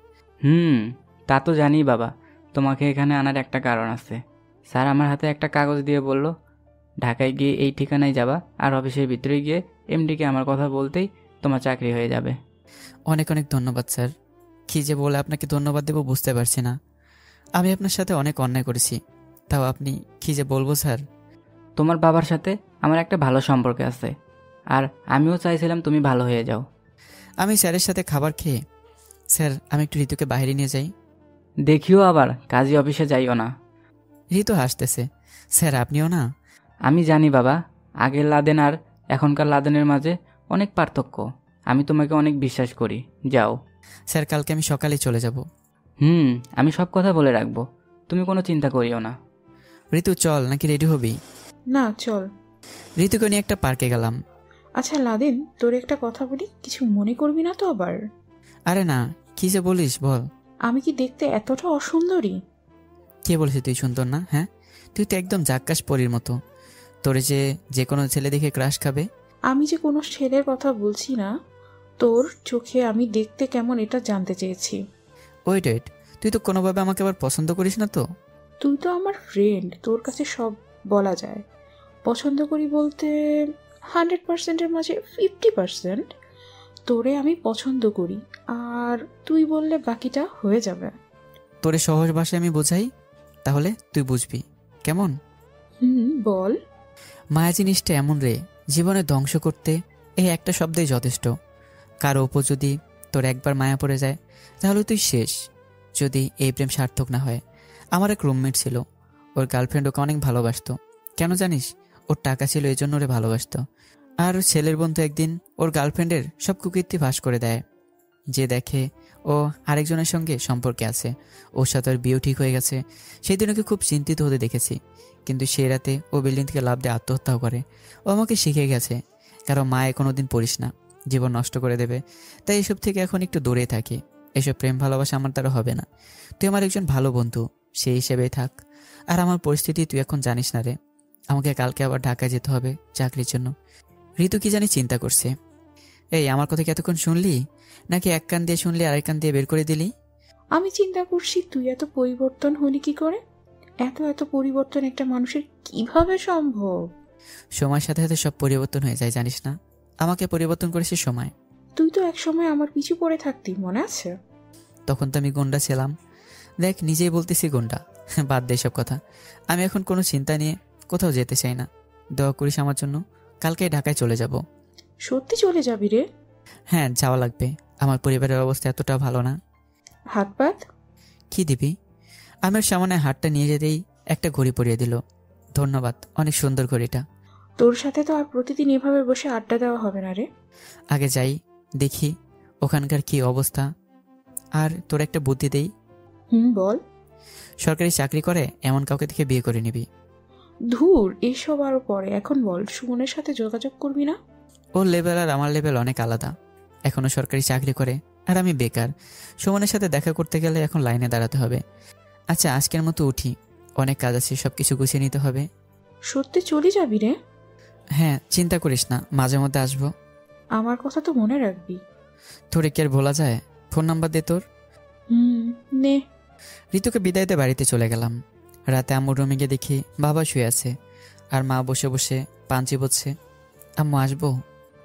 D: তা তো জানি বাবা। তোমাকে এখানে আনার একটা কারণ আছে। স্যার আমার হাতে একটা কাগজ দিয়ে বলল, ঢাকায় গিয়ে এই ঠিকানায় যাবা, আর অফিসের ভিতরে গিয়ে এমডিকে আমার কথা বলতেই তোমার চাকরি হয়ে যাবে।
B: অনেক অনেক ধন্যবাদ স্যার। কী যে বলে আপনাকে ধন্যবাদ দেবো বুঝতে পারছি না। আমি আপনার সাথে অনেক অন্যায় করেছি, তাও আপনি কী যে বলবো স্যার।
D: তোমার বাবার সাথে আমার একটা ভালো সম্পর্ক আছে, আর আমিও চাইছিলাম তুমি ভালো হয়ে যাও।
B: আমি স্যারের সাথে খাবার খেয়ে, স্যার আমি একটু ঋতুকে বাইরে নিয়ে যাই।
D: দেখিও আবার কাজী অফিসে যাইও না।
B: ঋতু হাসতেছে। স্যার আপনিও না?
D: আমি জানি বাবা, আগের লাদেন আর এখনকার লাদেনের মাঝে অনেক পার্থক্য। আমি তোমাকে অনেক বিশ্বাস করি, যাও।
B: স্যার কালকে আমি সকালে চলে যাব।
D: আমি সব কথা বলে রাখবো, তুমি কোনো চিন্তা করিও না।
B: ঋতু চল, নাকি রেডি হবি?
E: না চল।
B: ঋতুকে নিয়ে একটা পার্কে গেলাম।
E: আচ্ছা লাদেন, তোর একটা কথা বলি, কিছু মনে করবি না তো আবার?
B: আরে না, কী যে বলিস বল।
E: আমি কি দেখতে এতটা অসুন্দরী?
B: কে বলেছে তুই সুন্দর না? হ্যাঁ, তুই তো একদম জাক্কাস পরীর মতো। তোরে যে কোনো ছেলে দেখে ক্রাশ খাবে।
E: আমি যে কোনো ছেলের কথা বলছি না, তোর চোখে আমি দেখতে কেমন এটা জানতে চেয়েছি।
B: ওয়েট ওয়েট, তুই তো কোনোভাবে আমাকে আবার পছন্দ করিস না তো?
E: তুই তো আমার ফ্রেন্ড, তোর কাছে সব বলা যায়। পছন্দ করি বলতে 100%-এর মাঝে 50%। তোরে আমি পছন্দ করি, আর তুই বললে বাকিটা হয়ে যাবে।
B: তোরে সহজ ভাষায় আমি বোঝাই, তাহলে তুই বুঝবি কেমন।
E: বল।
B: মায়া জিনিসটা এমন রে, জীবনে ধ্বংস করতে এই একটা শব্দই যথেষ্ট। কারো ওপর যদি তোর একবার মায়া পড়ে যায়, তাহলে তুই শেষ, যদি এই প্রেম সার্থক না হয়। আমার এক রুমমেট ছিল, ওর গার্লফ্রেন্ড ওকে অনেক ভালোবাসতো। কেন জানিস? ওর টাকা ছিল, এই জন্য ওরে ভালোবাসতো। আর ছেলের বন্ধু একদিন ওর গার্লফ্রেন্ডের সব কুকীর্তি ফাঁস করে দেয়। যে দেখে ও আরেকজনের সঙ্গে সম্পর্কে আছে, ওর সাথে ওর বিয়েও ঠিক হয়ে গেছে। সেই দিন ওকে খুব চিন্তিত হতে দেখেছি, কিন্তু সেই রাতে ও বিল্ডিং থেকে লাফ দিয়ে আত্মহত্যাও করে। ও আমাকে শিখে গেছে, কারণ মায়ে কোনোদিন পড়িস না, জীবন নষ্ট করে দেবে। তাই এসব থেকে এখন একটু দূরে থাকি। এসব প্রেম ভালোবাসা আমার দ্বারা হবে না। তুই আমার একজন ভালো বন্ধু, সেই হিসেবেই থাক। আর আমার পরিস্থিতি তুই এখন জানিস না রে, আমাকে কালকে আবার ঢাকায় যেতে হবে চাকরির জন্য। ঋতু কি জানি চিন্তা করছে। এই আমার কথা কি এতক্ষণ শুনলি, নাকি এক কান দিয়ে শুনলি আরেক কান দিয়ে বের করে দিলি?
E: আমি চিন্তা করছি তুই এত পরিবর্তন হলি কি করে? এত পরিবর্তন একটা মানুষের কিভাবে সম্ভব?
B: সময়ের সাথে সাথে সব পরিবর্তন হয়ে যায়, জানিস না? আমাকে পরিবর্তন করেছে সময়।
E: তুই তো এক সময় আমার পিছু পড়ে থাকতি, মনে আছে?
B: তখন তো আমি গুন্ডা ছিলাম। দেখ, নিজেই বলতেছি গুন্ডা। বাদ দে সব কথা। আমি এখন কোনো চিন্তা নিয়ে কোথাও যেতে চাই না। দোয়া করিস আমার জন্য, কালকে ঢাকায় চলে যাব।
E: সত্যি চলে যাবি রে?
B: হ্যাঁ, যাওয়া লাগবে। আমার পরিবারের অবস্থা এতটা ভালো না।
E: হাত পাত
B: কি দিবি? আমার সামনে হাতটা নিয়ে যেতেই একটা ঘড়ি পরিয়ে দিল। ধন্যবাদ, অনেক সুন্দর ঘড়িটা।
E: তোর সাথে তো আর প্রতিদিন এভাবে বসে আড্ডা দেওয়া হবে না রে।
B: আগে যাই, দেখি ওখানকার কি অবস্থা। আর তোর একটা বুদ্ধি দেই।
E: বল।
B: সরকারি চাকরি করে এমন কাউকে দেখে বিয়ে করে নিবি।
E: ধুর, এসব আরো পরে, এখন বল, সুমনের সাথে যোগাযোগ করবি না?
B: ওর লেভেল আর আমার লেভেল অনেক আলাদা। এখনও সরকারি চাকরি করে, আর আমি বেকার। সুমনের সাথে দেখা করতে গেলে এখন লাইনে দাঁড়াতে হবে। আচ্ছা, আজকের মতো উঠি, অনেক কাজ আছে, সব কিছু গুছিয়ে নিতে হবে।
E: সত্যি চলে যাবি রে?
B: হ্যাঁ, চিন্তা করিস না, মাঝে মধ্যে আসবো।
E: আমার কথা তো মনে রাখবি।
B: তোরে কি আর ভোলা যায়? ফোন নাম্বার দে তোর।
E: নে।
B: ঋতুকে বিদায় দিয়ে বাড়িতে চলে গেলাম। রাতে আম্মুর রুমে গিয়ে দেখি বাবা শুয়ে আছে। আর মা বসে বসে পান চিবোচ্ছে। আম্মু আসবো?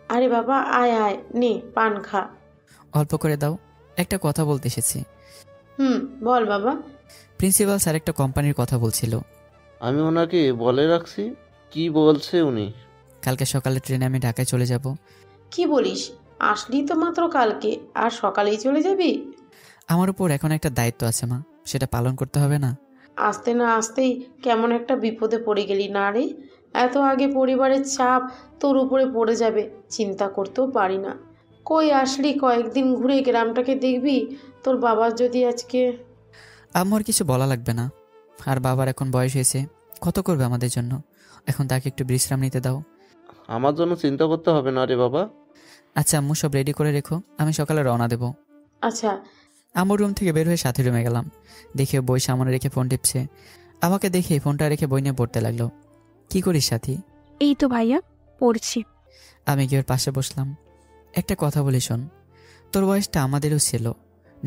C: আরে বাবা, আয় আয়, নে পান খা।
B: অল্প করে দাও, একটা কথা বলতে এসেছি।
C: বল বাবা।
B: প্রিন্সিপাল স্যার একটা কোম্পানির কথা বলছিল।
A: আমি ওনাকে বলে রাখছি। কি বলছে উনি?
B: কালকে সকালে ট্রেনে আমি ঢাকায় চলে যাব।
C: কি বলিস? আসলি তো মাত্র কালকে, আর সকালেই চলে যাবি?
B: আমার উপর এখন একটা দায়িত্ব আছে মা, সেটা পালন করতে হবে না?
C: আসতে না আসতেই কেমন একটা বিপদে পড়ে গেলি না রে? এত আগে পরিবারের চাপ তোর উপরে পড়ে যাবে চিন্তা করতেও পারি না। কই আসলি, কয়েকদিন ঘুরে গ্রামটাকে দেখবি। তোর বাবার যদি আজকে...
B: আম্মুর কিছু বলা লাগবে না, আর বাবার এখন বয়স হয়েছে, কত করবে আমাদের জন্য। এখন তাকে একটু বিশ্রাম নিতে দাও।
A: আমার জন্য চিন্তা করতে হবে না রে বাবা।
B: আচ্ছা আম্মু, সব রেডি করে রেখো, আমি সকালে রওনা দেবো।
C: আচ্ছা।
B: আম্মুর রুম থেকে বের হয়ে সাথী রুমে গেলাম। দেখে বই সামনে রেখে ফোন টিপছে। আমাকে দেখে ফোনটা রেখে বই নিয়ে পড়তে লাগলো। কি করিস সাথী?
G: এই তো ভাইয়া, পড়ছি।
B: আমি গিয়ে ওর পাশে বসলাম। একটা কথা বলি শোন, তোর বয়সটা আমাদেরও ছিল,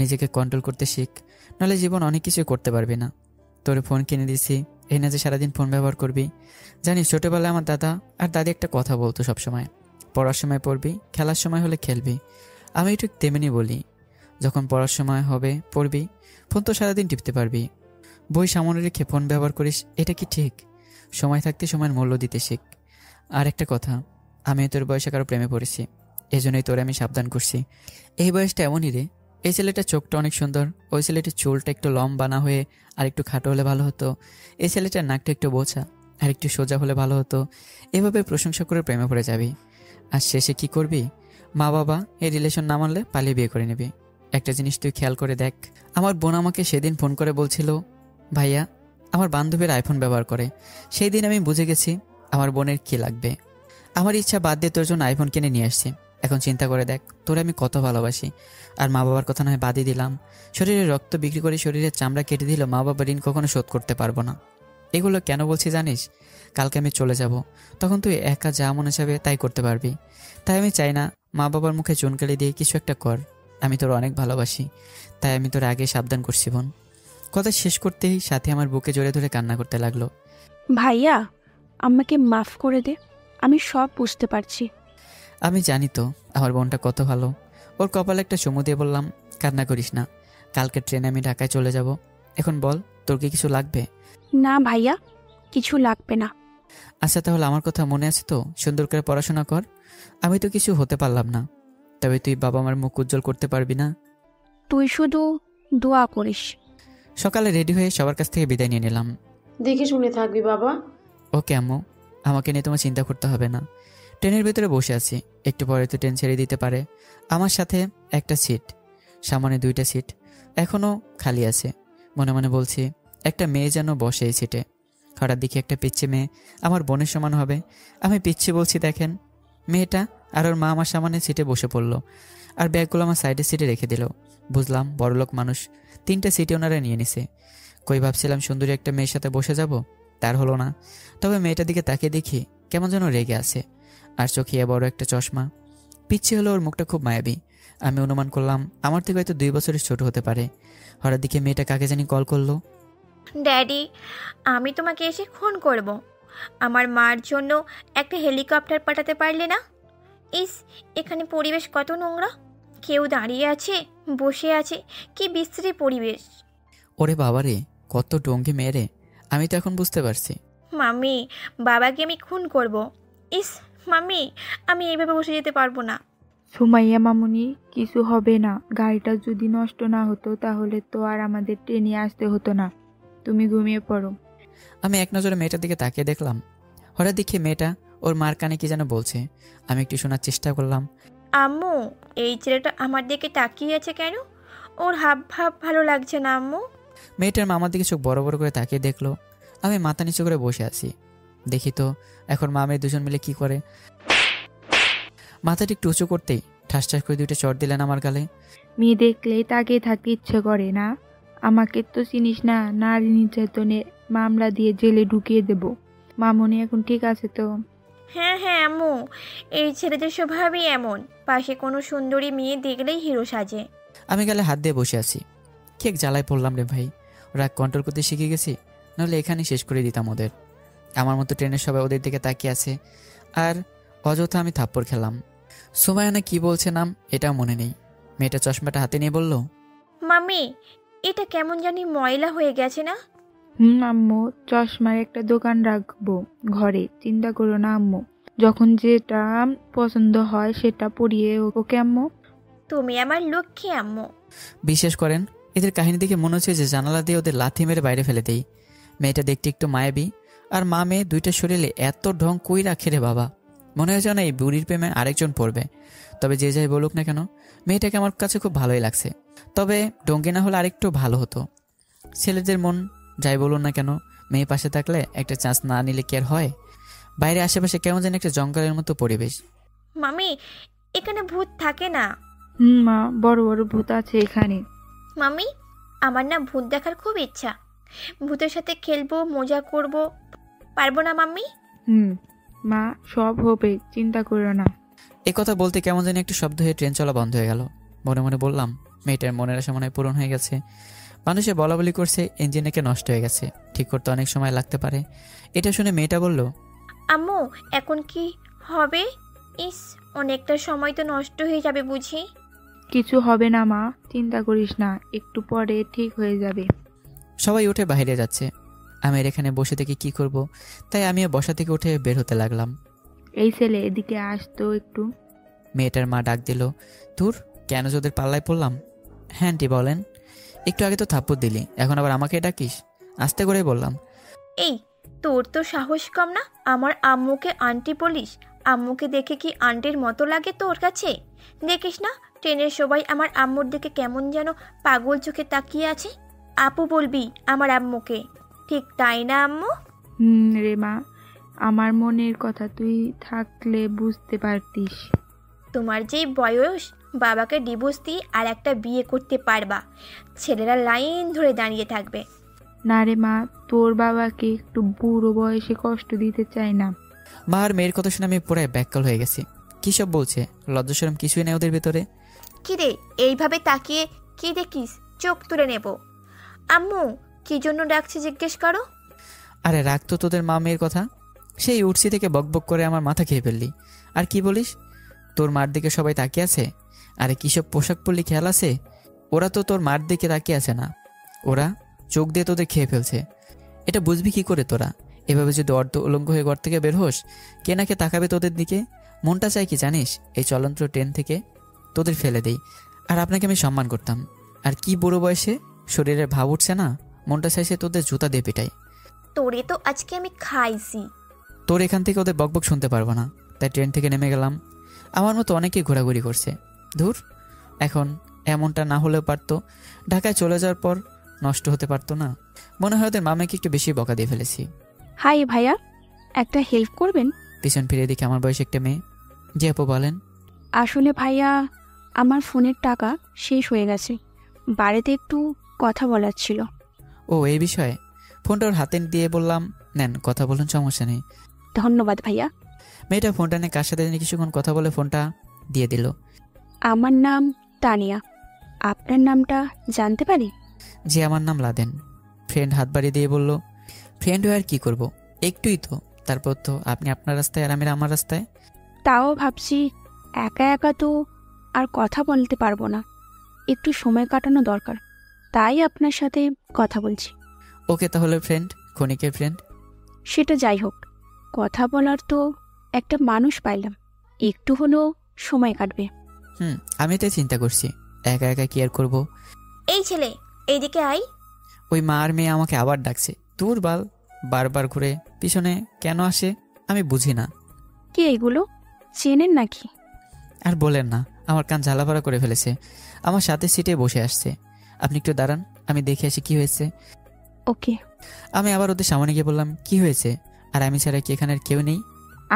B: নিজেকে কন্ট্রোল করতে শিখ, নাহলে জীবন অনেক কিছু করতে পারবি না। তোর ফোন কিনে দিছি, এই না যে সারাদিন ফোন ব্যবহার করবি। জানিস ছোটবেলায় আমার দাদা আর দাদি একটা কথা বলতো সবসময়, পড়ার সময় পড়বি, খেলার সময় হলে খেলবি। আমি ঠিক তেমনি বলি, যখন পড়ার সময় হবে পড়বি, ফোন তো সারাদিন টিপতে পারবি। বই সামনে রেখে ফোন ব্যবহার করিস, এটা কি ঠিক? সময় থাকতে সময়ের মূল্য দিতে শিখ। আর একটা কথা, আমি তোর বয়সে কারো প্রেমে পড়েছি, এই জন্যই তোরে আমি সাবধান করছি। এই বয়সটা এমনই রে, এই ছেলেটার চোখটা অনেক সুন্দর, ওই ছেলেটির চুলটা একটু লম্বা না হয়ে আর একটু খাটো হলে ভালো হতো, এই ছেলেটার নাকটা একটু বোঝা আর একটু সোজা হলে ভালো হতো। এভাবে প্রশংসা করে প্রেমে পড়ে যাবি, আর শেষে কি করবি? মা বাবা এই রিলেশন না মানলে পালিয়ে বিয়ে করে নিবি। একটা জিনিস তুই খেয়াল করে দেখ, আমার বোন আমাকে সেদিন ফোন করে বলছিল, ভাইয়া আমার বান্ধবীর আইফোন ব্যবহার করে। সেই দিন আমি বুঝে গেছি আমার বোনের কি লাগবে। আমার ইচ্ছা বাদ দিয়ে তোর জন্য আইফোন কিনে নিয়ে আসছি। এখন চিন্তা করে দেখ তোরে আমি কত ভালোবাসি। আর মা বাবার কথা নয় বাদই দিলাম, শরীরে রক্ত বিক্রি করে শরীরের চামড়া কেটে দিল, মা বাবার ঋণ কখনো শোধ করতে পারবো না। এগুলো কেন বলছি জানিস? কালকে আমি চলে যাব, তখন তুই একা যা মনে চাবে তাই করতে পারবি। তাই আমি চাই না মা বাবার মুখে চুনকালি দিয়ে কিছু একটা কর। আমি তোর অনেক ভালোবাসি, তাই আমি তোর আগে সাবধান করছি বোন। কথা শেষ করতেই সাথে আমার বুকে জড়ে ধরে কান্না করতে লাগলো।
G: ভাইয়া, আমাকে মাফ করে দে, আমি সব বুঝতে পারছি।
B: আমি জানি তো আমার বোনটা কত ভালো। ওর কপালে একটা চুমু দিয়ে বললাম, কান্না করিস না, কালকে ট্রেনে আমি ঢাকায় চলে যাব। এখন বল, তোর কি কিছু লাগবে?
G: না ভাইয়া, কিছু লাগবে না।
B: আচ্ছা তাহলে আমার কথা মনে আছে তো? সুন্দর করে পড়াশোনা কর। আমি তো কিছু হতে পারলাম না, তবে তুই বাবা মার মুখ উজ্জ্বল করতে পারবি না?
G: তুই শুধু দোয়া করিস।
B: সকালে রেডি হয়ে সবার কাছ থেকে বিদায় নিয়ে নিলাম।
C: দেখে শুনে থাকবি বাবা।
B: ওকে আম্মু, আমাকে নিয়ে তোমার চিন্তা করতে হবে না। ট্রেনের ভেতরে বসে আছি, একটু পরে তো ট্রেন ছেড়ে দিতে পারে। আমার সাথে একটা সিট, সামনে 2টা সিট এখনও খালি আছে। মনে মনে বলছি, একটা মেয়ে যেন বসে এই সিটে। হঠাৎ দেখি একটা পিচ্ছি মেয়ে, আমার বোনের সমান হবে। আমি পিচ্ছি বলছি দেখেন। মেয়েটা আর ওর মা আমার সামনে সিটে বসে পড়লো, আর ব্যাগগুলো আমার সাইডের সিটে রেখে দিল। বুঝলাম বড়লোক মানুষ, 3টা সিটে ওনারা নিয়ে নিছে। কই ভাবছিলাম সুন্দরী একটা মেয়ের সাথে বসে যাব, তার হলো না। তবে মেয়েটার দিকে তাকিয়ে দেখি কেমন যেন রেগে আছে, আর চোখে বড় একটা চশমা। পিচ্ছি হলো ওর মুখটা খুব মায়াবী। আমি অনুমান করলাম আমার থেকে হয়তো 2 বছরের ছোট হতে পারে। হঠাৎ দিকে মেয়েটা কাকে জানি কল করলো।
I: ড্যাডি, আমি তোমাকে এসে ফোন করব। আমার মার জন্য একটা হেলিকপ্টার পাঠাতে পারলে না? ইস, এখানে পরিবেশ কত নোংরা, কেউ দাঁড়িয়ে আছে, বসে আছে, কি বিশ্রী পরিবেশ।
B: ওরে বাবারে, কত ডঙ্গি মেয়ে রে, আমি তো এখন বুঝতে পারছি।
I: মাম্মি, বাবাকে আমি খুন করব। ইস মাম্মি, আমি এইভাবে বসে যেতে পারবো না।
E: সুমাইয়া মামুনি, কিছু হবে না। গাড়িটা যদি নষ্ট না হতো তাহলে তো আর আমাদের ট্রেনে আসতে হতো না। তুমি ঘুমিয়ে পড়ো।
B: আমি এক নজরে মেয়েটার দিকে তাকিয়ে দেখলাম। হঠাৎ দেখি মেয়েটা ওর মার কানে কি যেন বলছে। আমি একটু শোনার চেষ্টা করলাম।
I: আম্মু, এই ছেলেটা আমার দিকে তাকিয়ে আছে কেন? ওর হাব ভাব ভালো লাগছে না আম্মু।
B: মেয়েটার মামার দিকে চোখ বড় বড় করে তাকিয়ে দেখলো। আমি মাথা নিচু করে বসে আছি। দেখি তো এখন মা মেয়ে দুজন মিলে কি করে। মাথাটি একটু উঁচু করতেই ঠাস ঠাস করে 2টা চড় দিলেন আমার গালে।
E: মেয়ে দেখলে তাকিয়ে থাকতে ইচ্ছে করে না? আমাকে তো চিনিস না, নারী নির্যাতনে মামলা দিয়ে জেলে ঢুকিয়ে দেব। মামুনি এখন ঠিক আছে তো?
I: হ্যাঁ হ্যাঁ আম্মু, এই ছেলেদের স্বভাবই এমন, পাশে কোনো সুন্দরী মেয়ে দেখলেই হিরো সাজে।
B: আমি গালে হাত দিয়ে বসে আছি। কি এক জ্বালায় পড়লাম রে ভাই, রাগ কন্ট্রোল করতে শিখে গেছি, নাহলে এখানেই শেষ করে দিতাম ওদের। আমার মতো ট্রেনের সবাই ওদের দিকে তাকিয়ে আছে, আর অযথা আমি থাপ্পড় খেলাম। সুমায়ানা কি বলছে নাম এটাও মনে নেই। মেয়েটা চশমাটা হাতে নিয়ে বলল,
I: মাম্মি, এটা কেমন জানি ময়লা হয়ে গেছে না?
E: আম্মু, চশমার একটা দোকান রাখবো ঘরে, চিন্তা করো না আম্মু। যখন যেটা পছন্দ হয় সেটা পরিয়ে ওকে আম্মু।
I: তুমি আমার লক্ষ্মী আম্মু।
B: বিশ্বাস করেন এদের কাহিনী দেখে মনে হচ্ছে যে জানালা দিয়ে ওদের লাথি মেরে বাইরে ফেলে দেই। মেয়েটা দেখতে একটু মায়াবী, আর মা মেয়ে দুইটা শরীরে এত ঢং কই রাখে রে বাবা। মনে হয় যেন এই বুড়ির প্রেমে আরেকজন পড়বে। তবে যে যাই বলুক না কেন, মেয়েটাকে আমার কাছে খুব ভালোই লাগছে। তবে ডঙ্গি না হলে আরেকটু ভালো হতো। ছেলেদের মন যাই বলুন না কেন, মেয়ে পাশে থাকলে একটা চান্স না নিলে কি আর হয়। বাইরে আশেপাশে কেমন যেন একটা জঙ্গলের মতো পরিবেশ।
I: মামি, এখানে ভূত থাকে না।
E: মা, বড় বড় ভূত আছে এখানে।
I: মামি, আমার না ভূত দেখার খুব ইচ্ছা। ভূতের সাথে খেলবো, মজা করব, পারবো না মাম্মি?
E: মা, সব হবে, চিন্তা করো না।
B: এই কথা বলতে কেমন যেন একটু শব্দ হয়ে ট্রেন চলা বন্ধ হয়ে গেল। মনে মনে বললাম, মেয়েটার মনের আশা মনে হয় পূরণ হয়ে গেছে। মানুষে বলা বলি করছে ইঞ্জিন নাকি নষ্ট হয়ে গেছে, ঠিক করতে অনেক সময় লাগতে পারে। এটা শুনে মেয়েটা বলল,
I: আম্মু, এখন কি হবে? ইস, অনেকটা সময় তো নষ্ট হয়ে যাবে বুঝি।
E: কিছু হবে না মা, চিন্তা করিস না, একটু পরে ঠিক হয়ে যাবে।
B: সবাই উঠে বাইরে যাচ্ছে। আমি এখানে বসে থেকে কি করব, তাই আমিও বসা থেকে উঠে বের হতে লাগলাম।
E: এই ছেলে, এদিকে আসতো একটু।
B: মেয়েটার মা ডাক দিল, ধুর, কেন ওদের পাল্লায় পড়লাম। হ্যাঁ আন্টি বলেন। একটু আগে তো থাপ্পড় দিলি, এখন আবার আমাকে ডাকিস? আস্তে করে বললাম।
I: এই, তোর তো সাহস কম না, আমার আম্মুকে আন্টি বলিস? আম্মুকে দেখে কি আন্টির মতো লাগে তোর কাছে? দেখিস না ট্রেনের সবাই আমার আম্মুর দিকে কেমন যেন পাগল চোখে তাকিয়ে আছে। আপু বলবি আমার আম্মুকে, ঠিক তাই না আম্মু?
E: রে মা, আমার মনের কথা তুই থাকলে বুঝতে পারতিস।
I: তোমার যেই বয়স, বাবাকে ডিভোর্স দিয়ে আর একটা বিয়ে করতে পারবা। ছেলেরা লাইন ধরে দাঁড়িয়ে থাকবে।
E: না রে মা, তোর বাবাকে একটু বুড়ো বয়সে কষ্ট দিতে চাই না।
B: মা আর মেয়ের কথা শুনে আমি পুরাই ব্যাককল হয়ে গেছি। কী সব বলছে, লজ্জাশরম কিছুই নেই ওদের ভেতরে।
I: কি রে, এইভাবে তাকিয়ে কি দেখিস? চোখ তুলে নেব। আম্মু, কি জন্য ডাকছে জিজ্ঞেস করো।
B: আরে রাখতো তোদের মা মেয়ের কথা। সেই উঠছি থেকে বকবক করে আমার মাথা খেয়ে ফেললি। আর কি বলিস? তোর মার দিকে সবাই তাকিয়ে আছে। আরে কিসব পোশাক পরলি খেয়াল আছে? ওরা তো তোর মার দিকে তাকিয়ে আছে না, ওরা চোখ দিয়ে তোদের খেয়ে ফেলছে। এটা বুঝবি কি করে তোরা? এভাবে যদি অর্ধ উলঙ্গ হয়ে ঘর থেকে বের হোস, কে নাকে তাকাবে তোদের দিকে? মনটা চাই কি জানিস, এই চলন্ত ট্রেন থেকে তোদের ফেলে দেই, আর আপনাকে আমি সম্মান করতাম। আর কি বুড়ো বয়সে শরীরের ভাব উঠছে না, মনটা চাইছে তোদের জুতা দিয়ে পিটাই।
I: তোরে তো আজকে আমি খাইছি।
B: তোর এখান থেকে ওদের বকবক শুনতে পারবো না, তাই ট্রেন থেকে নেমে গেলাম। আমার মতো অনেকেই ঘোরাঘুরি করছে। ধুর, এখন এমনটা না হলেও পারতো। ঢাকায় চলে যাওয়ার পর নষ্ট হতে পারতো না। মনে হয় ওদের মামাকে একটু বেশি বকা দিয়ে ফেলেছি।
G: হাই ভাইয়া, একটা হেল্প করবেন?
B: পিছন ফিরে দেখি আমার বয়সে একটা মেয়ে। জি আপু বলেন।
G: আসলে ভাইয়া, আমার ফোনের টাকা শেষ হয়ে গেছে, বাড়িতে একটু কথা বলার ছিল।
B: ও এই বিষয়ে? ফোনটা ওর হাতে দিয়ে বললাম, নেন কথা বলুন, সমস্যা নেই।
G: ধন্যবাদ ভাইয়া।
B: মেয়েটা ফোনটা নিয়ে কার সাথে কিছুক্ষণ কথা বলে ফোনটা দিয়ে দিল।
G: আমার নাম তানিয়া, আপনার নামটা জানতে পারি?
B: জি আমার নাম লাদেন। ফ্রেন্ড হাত বাড়িয়ে দিয়ে বলল, ফ্রেন্ড হয়ে আর কি করবো, একটুই তো, তারপর তো আপনি আপনার রাস্তায় আর আমি আমার রাস্তায়।
G: তাও ভাবছি একা একা তো আর কথা বলতে পারবো না, একটু সময় কাটানো দরকার, তাই আপনার সাথে কথা বলছি।
B: ওকে তাহলে ফ্রেন্ড, ক্ষণিকের ফ্রেন্ড।
G: সেটা যাই হোক, কথা বলার তো একটা মানুষ পাইলাম, একটু হলেও সময় কাটবে।
B: আমি তাই চিন্তা করছি, একা একা কি আর করবো।
I: এই ছেলে, এইদিকে আই।
B: ওই মা আর মেয়ে আমাকে আবার ডাকছে। দূর বাল, বারবার ঘুরে পিছনে কেন আসে আমি বুঝি না।
G: কি এইগুলো চেনেন নাকি?
B: আর বলেন না, আমার কান ঝালাপাড়া করে ফেলেছে। আমার সাথে সিটে বসে আসছে। আপনি একটু দাঁড়ান, আমি দেখে আসি কি হয়েছে।
G: ওকে।
B: আমি আবার ওদের সামনে গিয়ে বললাম, কি হয়েছে? আর আমি ছাড়া কি এখানে কেউ নেই?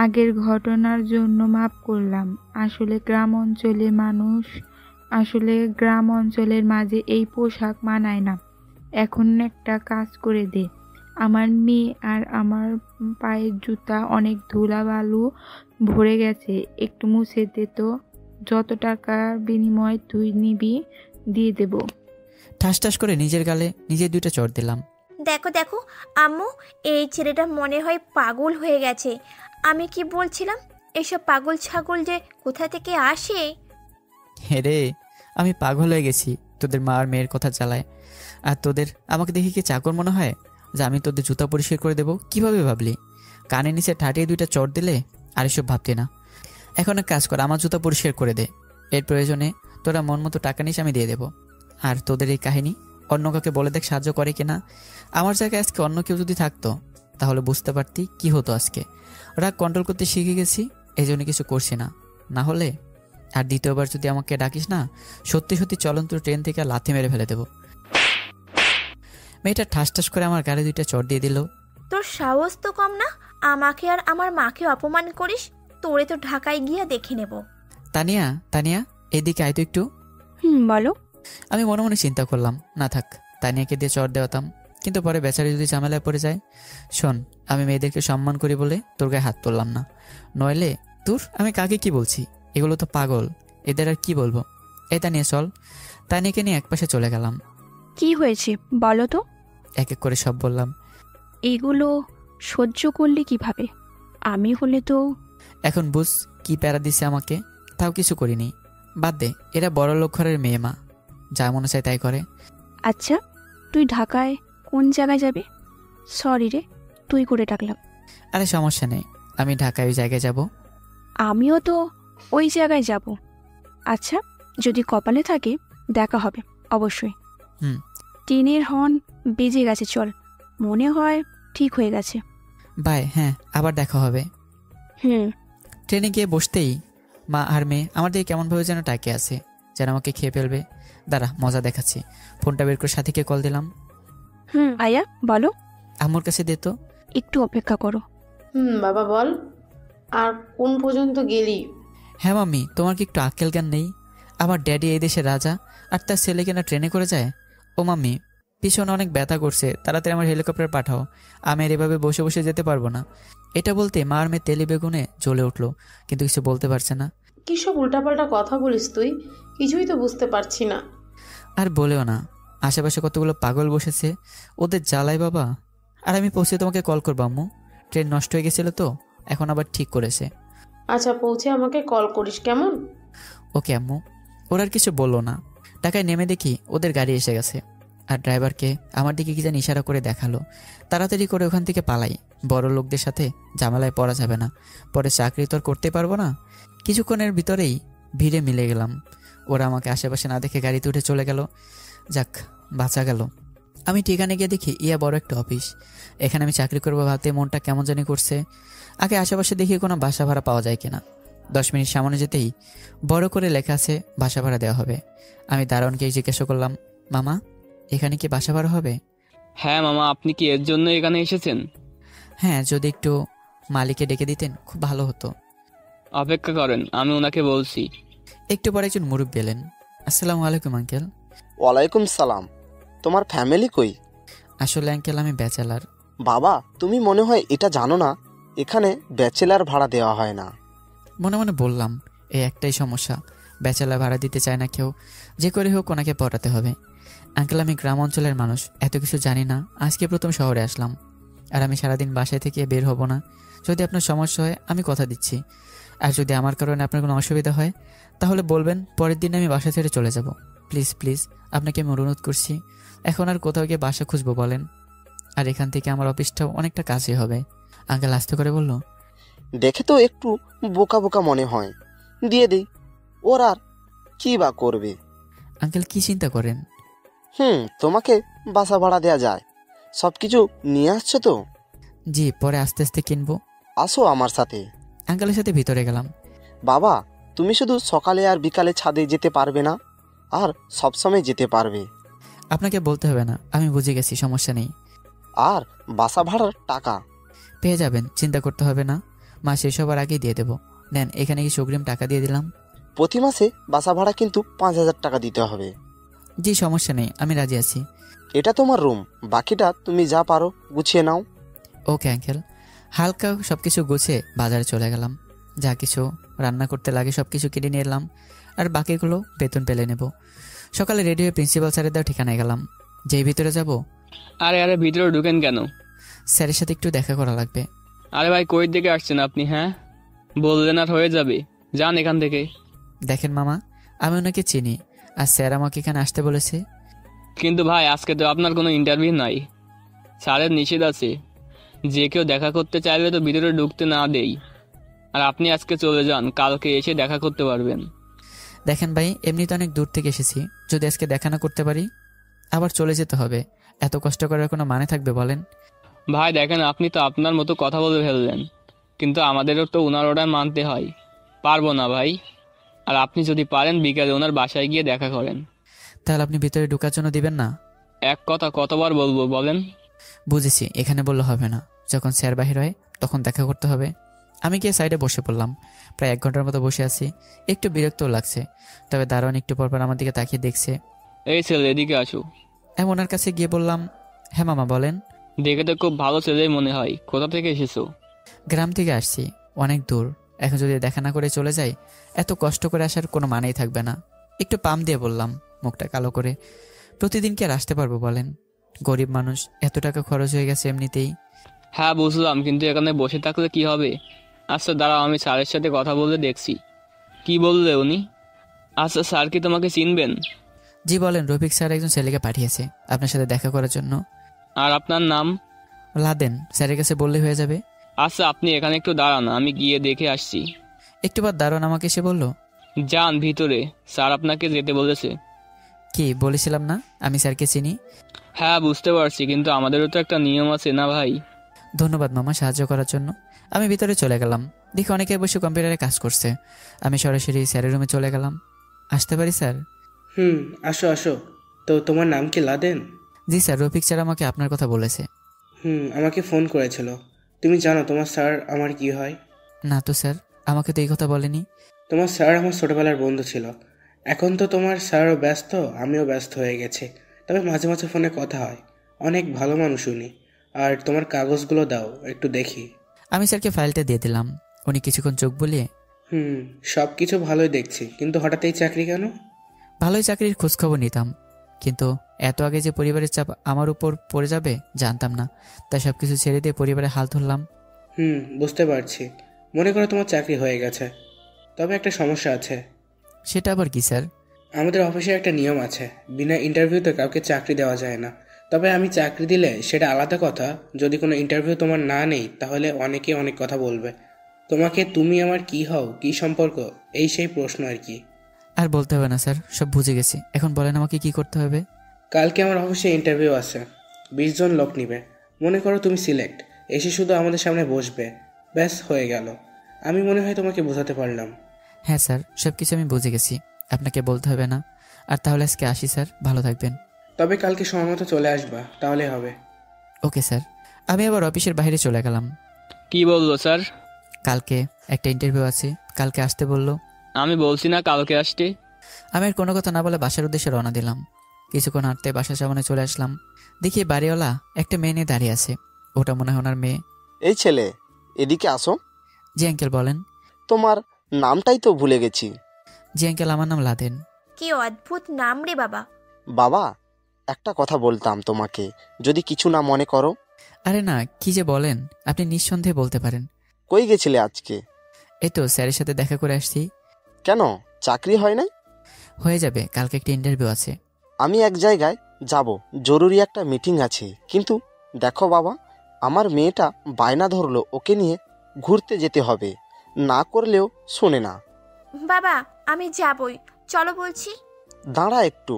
E: আগের ঘটনার জন্য মাফ করলাম। আসলে গ্রাম অঞ্চলের মাঝে এই পোশাক মানায় না। এখন একটা কাজ করে দে, আমার মেয়ে আর আমার পায়ের জুতা অনেক ধুলা বালু ভরে গেছে, একটু মুছে দে তো। যত টাকার বিনিময় তুই নিবি দিয়ে দেব।
B: ঠাস ঠাস করে নিজের গালে নিজের দুইটা চড় দিলাম।
I: দেখো দেখো আম্মু, এই ছেলেটা মনে হয় পাগল হয়ে গেছে। আমি কি বলছিলাম, এসব পাগল ছাগল যে কোথা থেকে আসে।
B: হে রে, আমি পাগল হয়ে গেছি তোদের মা আর মেয়ের কথা জ্বালায়। আর তোদের আমাকে দেখে কি চাকর মনে হয় যে আমি তোদের জুতা পরিষ্কার করে দেবো? কিভাবে ভাবলি? কানের নিচে ঠাটিয়ে 2টা চট দিলে আর এসব ভাবতি না। এখন এক কাজ কর, আমার জুতা পরিষ্কার করে দে। এর প্রয়োজনে তোরা মন মতো টাকা নিস, আমি দিয়ে দেবো। আর তোদের এই কাহিনী অন্য কাউকে বলে দেখ সাহায্য করে কিনা। আমার জায়গায় আজকে অন্য কেউ যদি থাকতো তাহলে বুঝতে পারতি কি হতো আজকে। রাগ কন্ট্রোল করতে শিখে গেছি, এই জন্য কিছু করছি না। না হলে আর দ্বিতীয়বার যদি আমাকে ডাকিস না, সত্যি সত্যি চলন্ত ট্রেন থেকে লাথি মেরে ফেলে দেবো। মেয়েটা ঠাস ঠাস করে আমার গাড়ি 2টা চট দিয়ে দিল।
I: তোর সাহস তো কম না, আমাকে আর আমার মাকে অপমান করিস। তোরে তো ঢাকায় গিয়ে দেখে নেব।
B: তানিয়া, তানিয়া, এদিকে আয় তো একটু।
G: বলো।
B: আমি মনে মনে চিন্তা করলাম, না থাক, তানিয়াকে দিয়ে চট দেওয়াতাম, কিন্তু পরে বেচারি যদি ঝামেলায় পড়ে যায়। শোন, আমি মেয়েদেরকে সম্মান করি বলে তোর গায়ে হাত তুললাম না, নইলে তোর আমি কাকে কি বলছি? এগুলো তো পাগল, এদের আর কি বলবো। এই তানিয়া চল। তানিয়াকে নিয়ে একপাশে চলে গেলাম।
G: কি হয়েছে বলো তো?
B: এক এক করে সব বললাম।
G: এগুলো সহ্য করলে কিভাবে? আমি হলে তো।
B: এখন বুঝ কি প্যারা দিছে আমাকে। তাও কিছু করিনি। বাদ দে, এরা বড় লোক ঘরের মেয়ে, মা যা মনে চায় তাই করে।
G: আচ্ছা, তুই ঢাকায় কোন জায়গায় যাবি? সরি রে, তুই করে ডাকলাম।
B: আরে সমস্যা নেই, আমি ঢাকায় ওই জায়গায় যাব।
G: আমিও তো ওই জায়গায় যাব। আচ্ছা, যদি কপালে থাকে দেখা হবে অবশ্যই।
B: হুম।
G: ট্রেনের হর্ন বেজে গেছে, চল, মনে হয় ঠিক হয়ে গেছে।
B: বাই। হ্যাঁ, আবার দেখা হবে। ট্রেনে গিয়ে বসতেই মা আর মেয়ে আমার দিকে কেমনভাবে যেন তাকিয়ে আছে, যেন আমাকে খেয়ে ফেলবে। দাঁড়া, মজা দেখাচ্ছি। ফোনটা বের করে সাথীকে কল দিলাম।
G: আয়া বলো।
B: আম্মুর কাছে দে তো।
G: একটু অপেক্ষা করো।
C: বাবা বল, আর কোন পর্যন্ত গেলি?
B: হ্যাঁ মাম্মি, তোমার কি একটু আক্কেল জ্ঞান নেই? আমার ড্যাডি এই দেশের রাজা, আর তার ছেলেকে না ট্রেনে করে যায়। ও মাম্মি, পিছনে অনেক ব্যথা করছে, তাড়াতাড়ি আমার হেলিকপ্টার পাঠাও। আমি আর এভাবে বসে বসে যেতে পারবো না। এটা বলতে মার মেয়ে তেলে বেগুনে জ্বলে উঠলো, কিন্তু কিছু বলতে পারছে না।
C: কি সব উল্টাপাল্টা কথা বলিস তুই? কিছুই তো বুঝতে পারছি না।
B: আর বলেও না, আশেপাশে কতগুলো পাগল বসেছে, ওদের জ্বালায় বাবা। আর আমি পৌঁছে তোমাকে কল করবো আম্মু। ট্রেন নষ্ট হয়ে গেছিল তো, এখন আবার ঠিক করেছে।
C: আচ্ছা, পৌঁছে আমাকে কল করিস, কেমন?
B: ওকে আম্মু। ওরা আর কিছু বললো না। ঢাকায় নেমে দেখি ওদের গাড়ি এসে গেছে, আর ড্রাইভারকে আমার দিকে কি যেন ইশারা করে দেখালো। তাড়াতাড়ি করে ওখান থেকে পালাই, বড় লোকদের সাথে ঝামেলায় পড়া যাবে না, পরে চাকরি তো আর করতে পারবো না। কিছুক্ষণের ভিতরেই ভিড়ে মিলে গেলাম। ওরা আমাকে আশেপাশে না দেখে গাড়িতে উঠে চলে গেল। যাক, বাঁচা গেল। আমি ঠিকানে গিয়ে দেখি ইয়া বড় একটা অফিস। এখানে আমি চাকরি করবো ভাবতে মনটা কেমন জানি করছে। আগে আশেপাশে দেখি কোনো বাসা ভাড়া পাওয়া যায় কিনা। 10 মিনিট সামনে যেতেই বড় করে লেখা আছে বাসা ভাড়া দেওয়া হবে। আমি দারোয়ানকে জিজ্ঞাসা করলাম, মামা এখানে কি বাসা ভাড়া হবে?
F: হ্যাঁ মামা, আপনি কি এর জন্য এখানে এসেছেন?
B: হ্যাঁ, যদি একটু মালিককে ডেকে দিতেন খুব ভালো হতো।
F: অপেক্ষা করেন, আমি ওনাকে বলছি।
B: একটু পরে একজন মুরব্বি এলেন। আসসালামু আলাইকুম আঙ্কেল।
H: ওয়ালাইকুম সালাম। তোমার ফ্যামিলি কই?
B: আসলে আঙ্কেল আমি ব্যাচেলার।
H: বাবা, তুমি মনে হয় এটা জানো না, এখানে ব্যাচেলার ভাড়া দেওয়া হয় না।
B: মনে মনে বললাম, এই একটাই সমস্যা, ব্যাচেলার ভাড়া দিতে চায় না কেউ। যে করে হোক ওনাকে পড়াতে হবে। আঙ্কেল আমি গ্রাম অঞ্চলের মানুষ, এত কিছু জানি না, আজকে প্রথম শহরে আসলাম। আর আমি সারাদিন বাসায় থেকে বের হব না। যদি আপনার সমস্যা হয় আমি কথা দিচ্ছি। আর যদি আমার কারণে আপনার কোনো অসুবিধা হয় তাহলে বলবেন, পরের দিন আমি বাসা ছেড়ে চলে যাব। প্লিজ প্লিজ, আপনাকে আমি অনুরোধ করছি। এখন আর কোথাও গিয়ে বাসা খুঁজবো বলেন? আর এখান থেকে আমার অফিসটাও অনেকটা কাছে হবে। আঙ্কেল আস্তে করে বলল,
H: দেখে তো একটু বোকা বোকা মনে হয়, দিয়ে দিই। ওর আর কি বা করবে?
B: আঙ্কেল কি চিন্তা করেন?
H: তোমাকে বাসা ভাড়া দেয়া যায়। সব কিছু নিয়ে আসছো তো?
B: জি, পরে আস্তে আস্তে কিনবো।
H: আসো আমার সাথে।
B: আঙ্কেলের সাথে ভিতরে গেলাম।
H: বাবা, তুমি শুধু সকালে আর বিকালে ছাদে যেতে পারবে না, আর সবসময় যেতে পারবে।
B: আপনাকে বলতে হবে না, আমি বুঝে গেছি, সমস্যা নেই।
H: আর বাসা ভাড়ার টাকা
B: পেয়ে যাবেন, চিন্তা করতে হবে না। মা শেষ হবার আগেই দিয়ে দেবো। নেন, এখানে কিছু অগ্রিম টাকা দিয়ে দিলাম।
H: প্রতি মাসে বাসা ভাড়া কিন্তু 5,000 টাকা দিতে হবে।
B: জি সমস্যা নেই, আমি রাজি আছি।
H: এটা তোমার রুম, বাকিটা তুমি যা পারো গুছিয়ে নাও।
B: Okay uncle. হালকা সব কিছু গুছিয়ে বাজারে চলে গেলাম। যা কিছু রান্না করতে লাগে সব কিছু কিনে নিয়ে এলাম, আর বাকিগুলো বেতন পেলে নেব। সকালে রেডি হয়ে প্রিন্সিপাল স্যারের দেওয়া ঠিকানায় গেলাম। যেই ভিতরে যাব
F: আরে আরে ভিতরে ঢুকেন কেন?
B: স্যারের সাথে একটু দেখা করা লাগবে।
F: আরে ভাই কই দিকে আসছেন আপনি? হ্যাঁ বললেন আর হয়ে যাবে, যান এখান থেকে।
B: দেখেন মামা, আমি ওনাকে চিনি, আর স্যার আমাকে এখানে আসতে বলেছে।
F: কিন্তু ভাই আজকে তো আপনার কোনো ইন্টারভিউ নাই, স্যারের নিষেধ আছে, যে কেউ দেখা করতে চাইলে তো ভিতরে ঢুকতে না দেই। আর আপনি আজকে চলে যান, কালকে এসে দেখা করতে পারবেন।
B: দেখেন ভাই, এমনি তো অনেক দূর থেকে এসেছি, যদি আজকে দেখা না করতে পারি আবার চলে যেতে হবে, এত কষ্ট করার কোনো মানে থাকবে বলেন?
F: ভাই দেখেন, আপনি তো আপনার মতো কথা বলে ফেললেন, কিন্তু আমাদেরও তো ওনার অর্ডার মানতে হয়। পারবো না ভাই। আর আপনি যদি পারেন বিকালে ওনার বাসায় গিয়ে দেখা করেন।
B: তাহলে আপনি ভিতরে ঢোকার জন্য দিবেন না?
F: এক কথা কতবার বলবো বলেন?
B: বুঝেছি, এখানে বললে হবে না, যখন স্যার বাহির হয় তখন দেখা করতে হবে। আমি গিয়ে সাইডে বসে পড়লাম, প্রায় 1 ঘন্টার মতো বসে আছি। একটু বিরক্তও লাগছে, তবে দারোয়ান একটু পরপর আমার দিকে তাকিয়ে দেখছে।
F: এই ছেলে এদিকে আসো।
B: আমি ওনার কাছে গিয়ে বললাম, হ্যাঁ মামা বলেন।
F: দেখে তো খুব ভালো ছেলেই মনে হয়, কোথা থেকে এসেছো?
B: গ্রাম থেকে আসছি, অনেক দূর, এখন যদি দেখা না করে চলে যাই এত কষ্ট করে আসার কোনো মানেই থাকবে না। একটু পাম দিয়ে বললাম, মুখটা কালো করে। প্রতিদিন কি আর আসতে পারবো বলেন? গরিব মানুষ, এত টাকা খরচ হয়ে গেছে এমনিতেই।
F: হ্যাঁ বুঝলাম, কিন্তু এখানে বসে থাকলে কি হবে? আচ্ছা দাঁড়াও, আমি স্যারের সাথে কথা বলে দেখছি। কি বললে উনি? আচ্ছা স্যার কি তোমাকে চিনবেন?
B: জি বলেন, রফিক স্যার একজন ছেলেকে পাঠিয়েছে আপনার সাথে দেখা করার জন্য।
F: আর আপনার নাম?
B: লাদেন, স্যারের কাছে বললে হয়ে যাবে।
F: আচ্ছা আপনি এখানে একটু দাঁড়ান, আমি গিয়ে দেখে আসছি।
B: একটু বার দারোয়ান আমাকে এসে বলল,
F: যান ভিতরে, স্যার আপনাকে যেতে বলেছে।
B: কি বলেছিলাম না আমি স্যারকে চিনি?
F: হ্যাঁ বুঝতে পারছি, কিন্তু আমাদেরও তো একটা নিয়ম আছে না ভাই?
B: ধন্যবাদ মামা সাহায্য করার জন্য। আমি ভিতরে চলে গেলাম, দেখি অনেকে বসে কম্পিউটারে কাজ করছে। আমি সরাসরি স্যারের রুমে চলে গেলাম। আসতে পারি স্যার?
J: আসো আসো। তো তোমার নাম কি লাদেন?
B: জি স্যার, রফিক স্যার আমাকে আপনার কথা বলেছে।
J: আমাকে ফোন করেছিল। তুমি জানো তোমার স্যার আমার কি হয়?
B: না তো স্যার, আমাকে তো এই কথা বলেনি।
J: তোমার স্যার আমার ছোটবেলার বন্ধু ছিল। এখন তো তোমার স্যারও ব্যস্ত, আমিও ব্যস্ত হয়ে গেছি, তবে মাঝে মাঝে ফোনে কথা হয়। অনেক ভালো মানুষ উনি। আর তোমার কাগজগুলো দাও, একটু দেখি।
B: আমি স্যারকে ফাইলটা দিয়ে দিলাম। উনি কিছুক্ষণ চোখ বুলিয়ে,
J: সব কিছু ভালোই দেখছি, কিন্তু হঠাৎ এই চাকরি কেন?
B: ভালোই চাকরির খোঁজখবর নিতাম, কিন্তু এত আগে যে পরিবারের চাপ আমার উপর পড়ে যাবে জানতাম না, তাই সব কিছু ছেড়ে দিয়ে পরিবারের হাল ধরলাম।
J: বুঝতে পারছি। মনে করো তোমার চাকরি হয়ে গেছে, তবে একটা সমস্যা আছে।
B: সেটা আবার কি স্যার?
J: আমাদের অফিসে একটা নিয়ম আছে, বিনা ইন্টারভিউতে কাউকে চাকরি দেওয়া যায় না। তবে আমি চাকরি দিলে সেটা আলাদা কথা, যদি কোনো ইন্টারভিউ তোমার না নেই তাহলে অনেকে অনেক কথা বলবে। তোমাকে তুমি আমার কি হও, কি সম্পর্ক, এই সেই প্রশ্ন আর কি।
B: আর বলতে হবে না স্যার, সব বুঝে গেছি। এখন বলেন আমাকে কি করতে হবে?
J: কালকে আমার অফিসে ইন্টারভিউ আছে, 20 জন লোক নিবে। মনে করো তুমি সিলেক্ট, এসে শুধু আমাদের সামনে বসবে, ব্যাস হয়ে গেল। আমি মনে হয় তোমাকে বোঝাতে পারলাম।
B: হ্যাঁ স্যার, সব কিছু আমি বুঝে গেছি, আপনাকে বলতে হবে না। আর তাহলে আজকে আসি স্যার, ভালো থাকবেন।
J: তবে কালকে সময় মতো চলে আসবা, তাহলে হবে।
B: Okay sir. আমি আবার অফিসের বাইরে চলে গেলাম।
F: কি বললো স্যার?
B: কালকে একটা ইন্টারভিউ আছে, কালকে আসতে বললো।
F: আমি বলছি না কালকে আসতে?
B: আমি আর কোনো কথা না বলে বাসার উদ্দেশ্যে রওনা দিলাম। কিছুক্ষণ হাঁটতে বাসার সামনে চলে আসলাম, দেখি বাড়িওয়ালা একটা মেয়ে নিয়ে দাঁড়িয়ে আছে। ওটা মনে হয় ওনার মেয়ে।
H: এই ছেলে, এদিকে আসো।
B: জি আঙ্কেল বলেন।
H: তোমার নামটাই তো ভুলে গেছি।
B: জি আঙ্কেল, আমার নাম লাদেন।
I: কি অদ্ভুত নাম রে বাবা।
H: বাবা, একটা কথা বলতাম তোমাকে, যদি কিছু না মনে করো।
B: আরে না, কি যে বলেন, আপনি নিঃসন্দেহে বলতে পারেন।
H: কই গেছিলে আজকে?
B: এই তো স্যারের সাথে দেখা করে আসছি।
H: কেন, চাকরি হয় নাই?
B: হয়ে যাবে, কালকে একটা ইন্টারভিউ আছে।
H: আমি এক জায়গায় যাব, জরুরি একটা মিটিং আছে। কিন্তু দেখো বাবা, আমার মেয়েটা বায়না ধরলো ওকে নিয়ে ঘুরতে যেতে হবে, না করলেও শোনে না।
I: বাবা আমি যাবই, চলো বলছি।
H: দাঁড়া একটু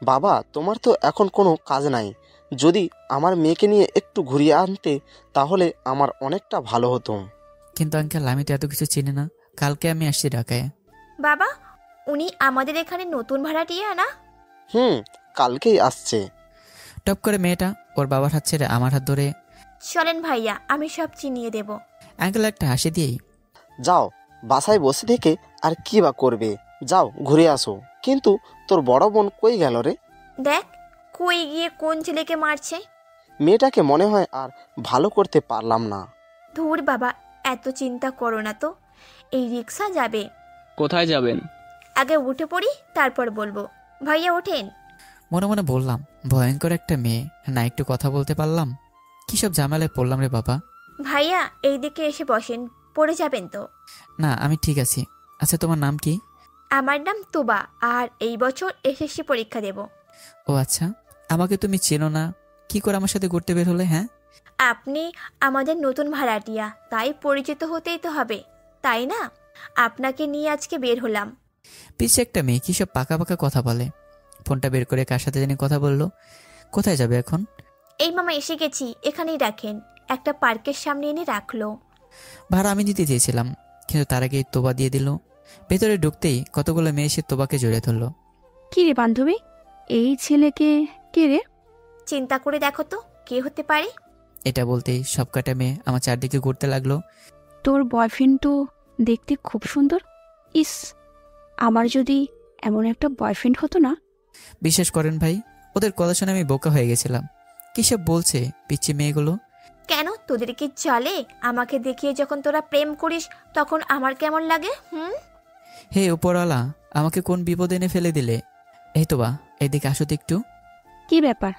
H: বাবা, তোমার তো এখন কোনো কাজ নাই, যদি আমার মেয়েকে নিয়ে একটু ঘুরিয়ে আনতে তাহলে আমার অনেকটা ভালো হতো।
B: কিন্তু আঙ্কেল, আমি তো এত কিছু চিনি না, কালকে আমি আসছি ঢাকায়।
I: বাবা, উনি আমাদের এখানে নতুন ভাড়াটিয়া না?
H: কালকেই আসছে।
B: টপ করে মেয়েটা ওর বাবার হাত ছেড়ে আমার হাত ধরে,
I: চলেন ভাইয়া, আমি সব চিনিয়ে দেব।
B: আঙ্কেল একটা হাসি দিয়েই,
H: যাও, বাসায় বসে থেকে আর কি বা করবে, যাও ঘুরে আসো। কিন্তু তোর বড় বোন কই গেল রে?
I: দেখ কই গিয়ে কোন ছেলেকে মারছে।
H: মেয়েটাকে মনে হয় আর ভালো করতে পারলাম না।
I: ধুর বাবা, এত চিন্তা করো না তো, এই রিক্সা যাবে।
F: কোথায় যাবেন?
I: আগে উঠে পড়ি, তারপর বলবো। ভাইয়া ওঠেন।
B: মনে মনে বললাম, ভয়ঙ্কর একটা মেয়ে, না একটু কথা বলতে পারলাম? কি সব ঝামেলায় পড়লাম রে বাবা।
I: ভাইয়া এইদিকে এসে বসেন, পড়ে যাবেন তো।
B: না, আমি ঠিক আছি। আচ্ছা, তোমার নাম কি?
I: আমার নাম তুবা, আর এই বছর এসএসসি পরীক্ষা দেব।
B: ও আচ্ছা, আমাকে তুমি চেনো না, কি করে আমার সাথে ঘুরতে বের হলে? হ্যাঁ,
I: আপনি আমাদের নতুন ভাড়াটিয়া, তাই পরিচিত হতেই তো হবে, তাই না? আপনাকে নিয়ে আজকে বের হলাম।
B: পিছে একটা মেয়ে কি সব পাকা পাকা কথা বলে। ফোনটা বের করে কার সাথে জানি কথা বললো। কোথায় যাবে এখন?
I: এই মামা এসে গেছি, এখানেই রাখেন। একটা পার্কের সামনে এনে রাখলো।
B: ভাড়া আমি দিতে চেয়েছিলাম, কিন্তু তার আগেই তোবা দিয়ে দিল। ভেতরে ঢুকতেই কতগুলো মেয়ে এসে তোবাকে জড়িয়ে ধরলো।
G: কি রে বান্ধবী, এই ছেলেকে কে রে?
I: চিন্তা করে দেখো তো কে হতে পারে।
B: এটা বলতেই সব কটা মেয়ে আমার চারদিকে ঘুরতে লাগলো।
G: তোর বয়ফ্রেন্ড তো দেখতে খুব সুন্দর। ইস, আমার যদি এমন একটা বয়ফ্রেন্ড হতো না।
B: বিশ্বাস করেন ভাই, ওদের কথা শুনে আমি বোকা হয়ে গেছিলাম। কি সব বলছে পিচ্ছি মেয়েগুলো।
I: কেন, তোদের কি চলে? আমাকে দেখিয়ে যখন তোরা প্রেম করিস তখন আমার কেমন লাগে?
B: হে উপরওয়ালা, আমাকে কোন বিপদে এনে ফেলে দিলে। এই তোবা, এদিকে আসো তো একটু।
G: কি ব্যাপার,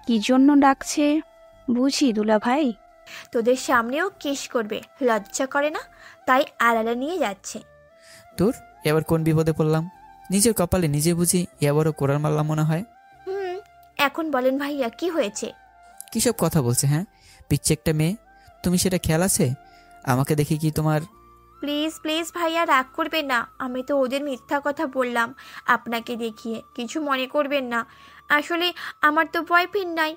G: কি জন্য ডাকছে বুঝি দুলা ভাই?
I: তোদের সামনেও কিস করবে, লজ্জা করে না? তাই আড়ালে নিয়ে যাচ্ছে।
B: তোর এবার কোন বিপদে পড়লাম? নিজের কপালে নিজে বুঝি এবারও কোরআন মারলাম মনে হয়।
I: এখন বলেন ভাইয়া, কি হয়েছে?
B: কি সব কথা বলছে? হ্যাঁ, পিচ্ছি একটা মেয়ে, তুমি সেটা খেয়াল আছে? আমাকে দেখে কি তোমার?
I: প্লিজ প্লিজ ভাইয়া, রাগ করবেন না। আমি তো ওদের মিথ্যা কথা বললাম আপনাকে দেখিয়ে, কিছু মনে করবেন না। আসলে আমার তো বয়ফ্রেন্ড নাই,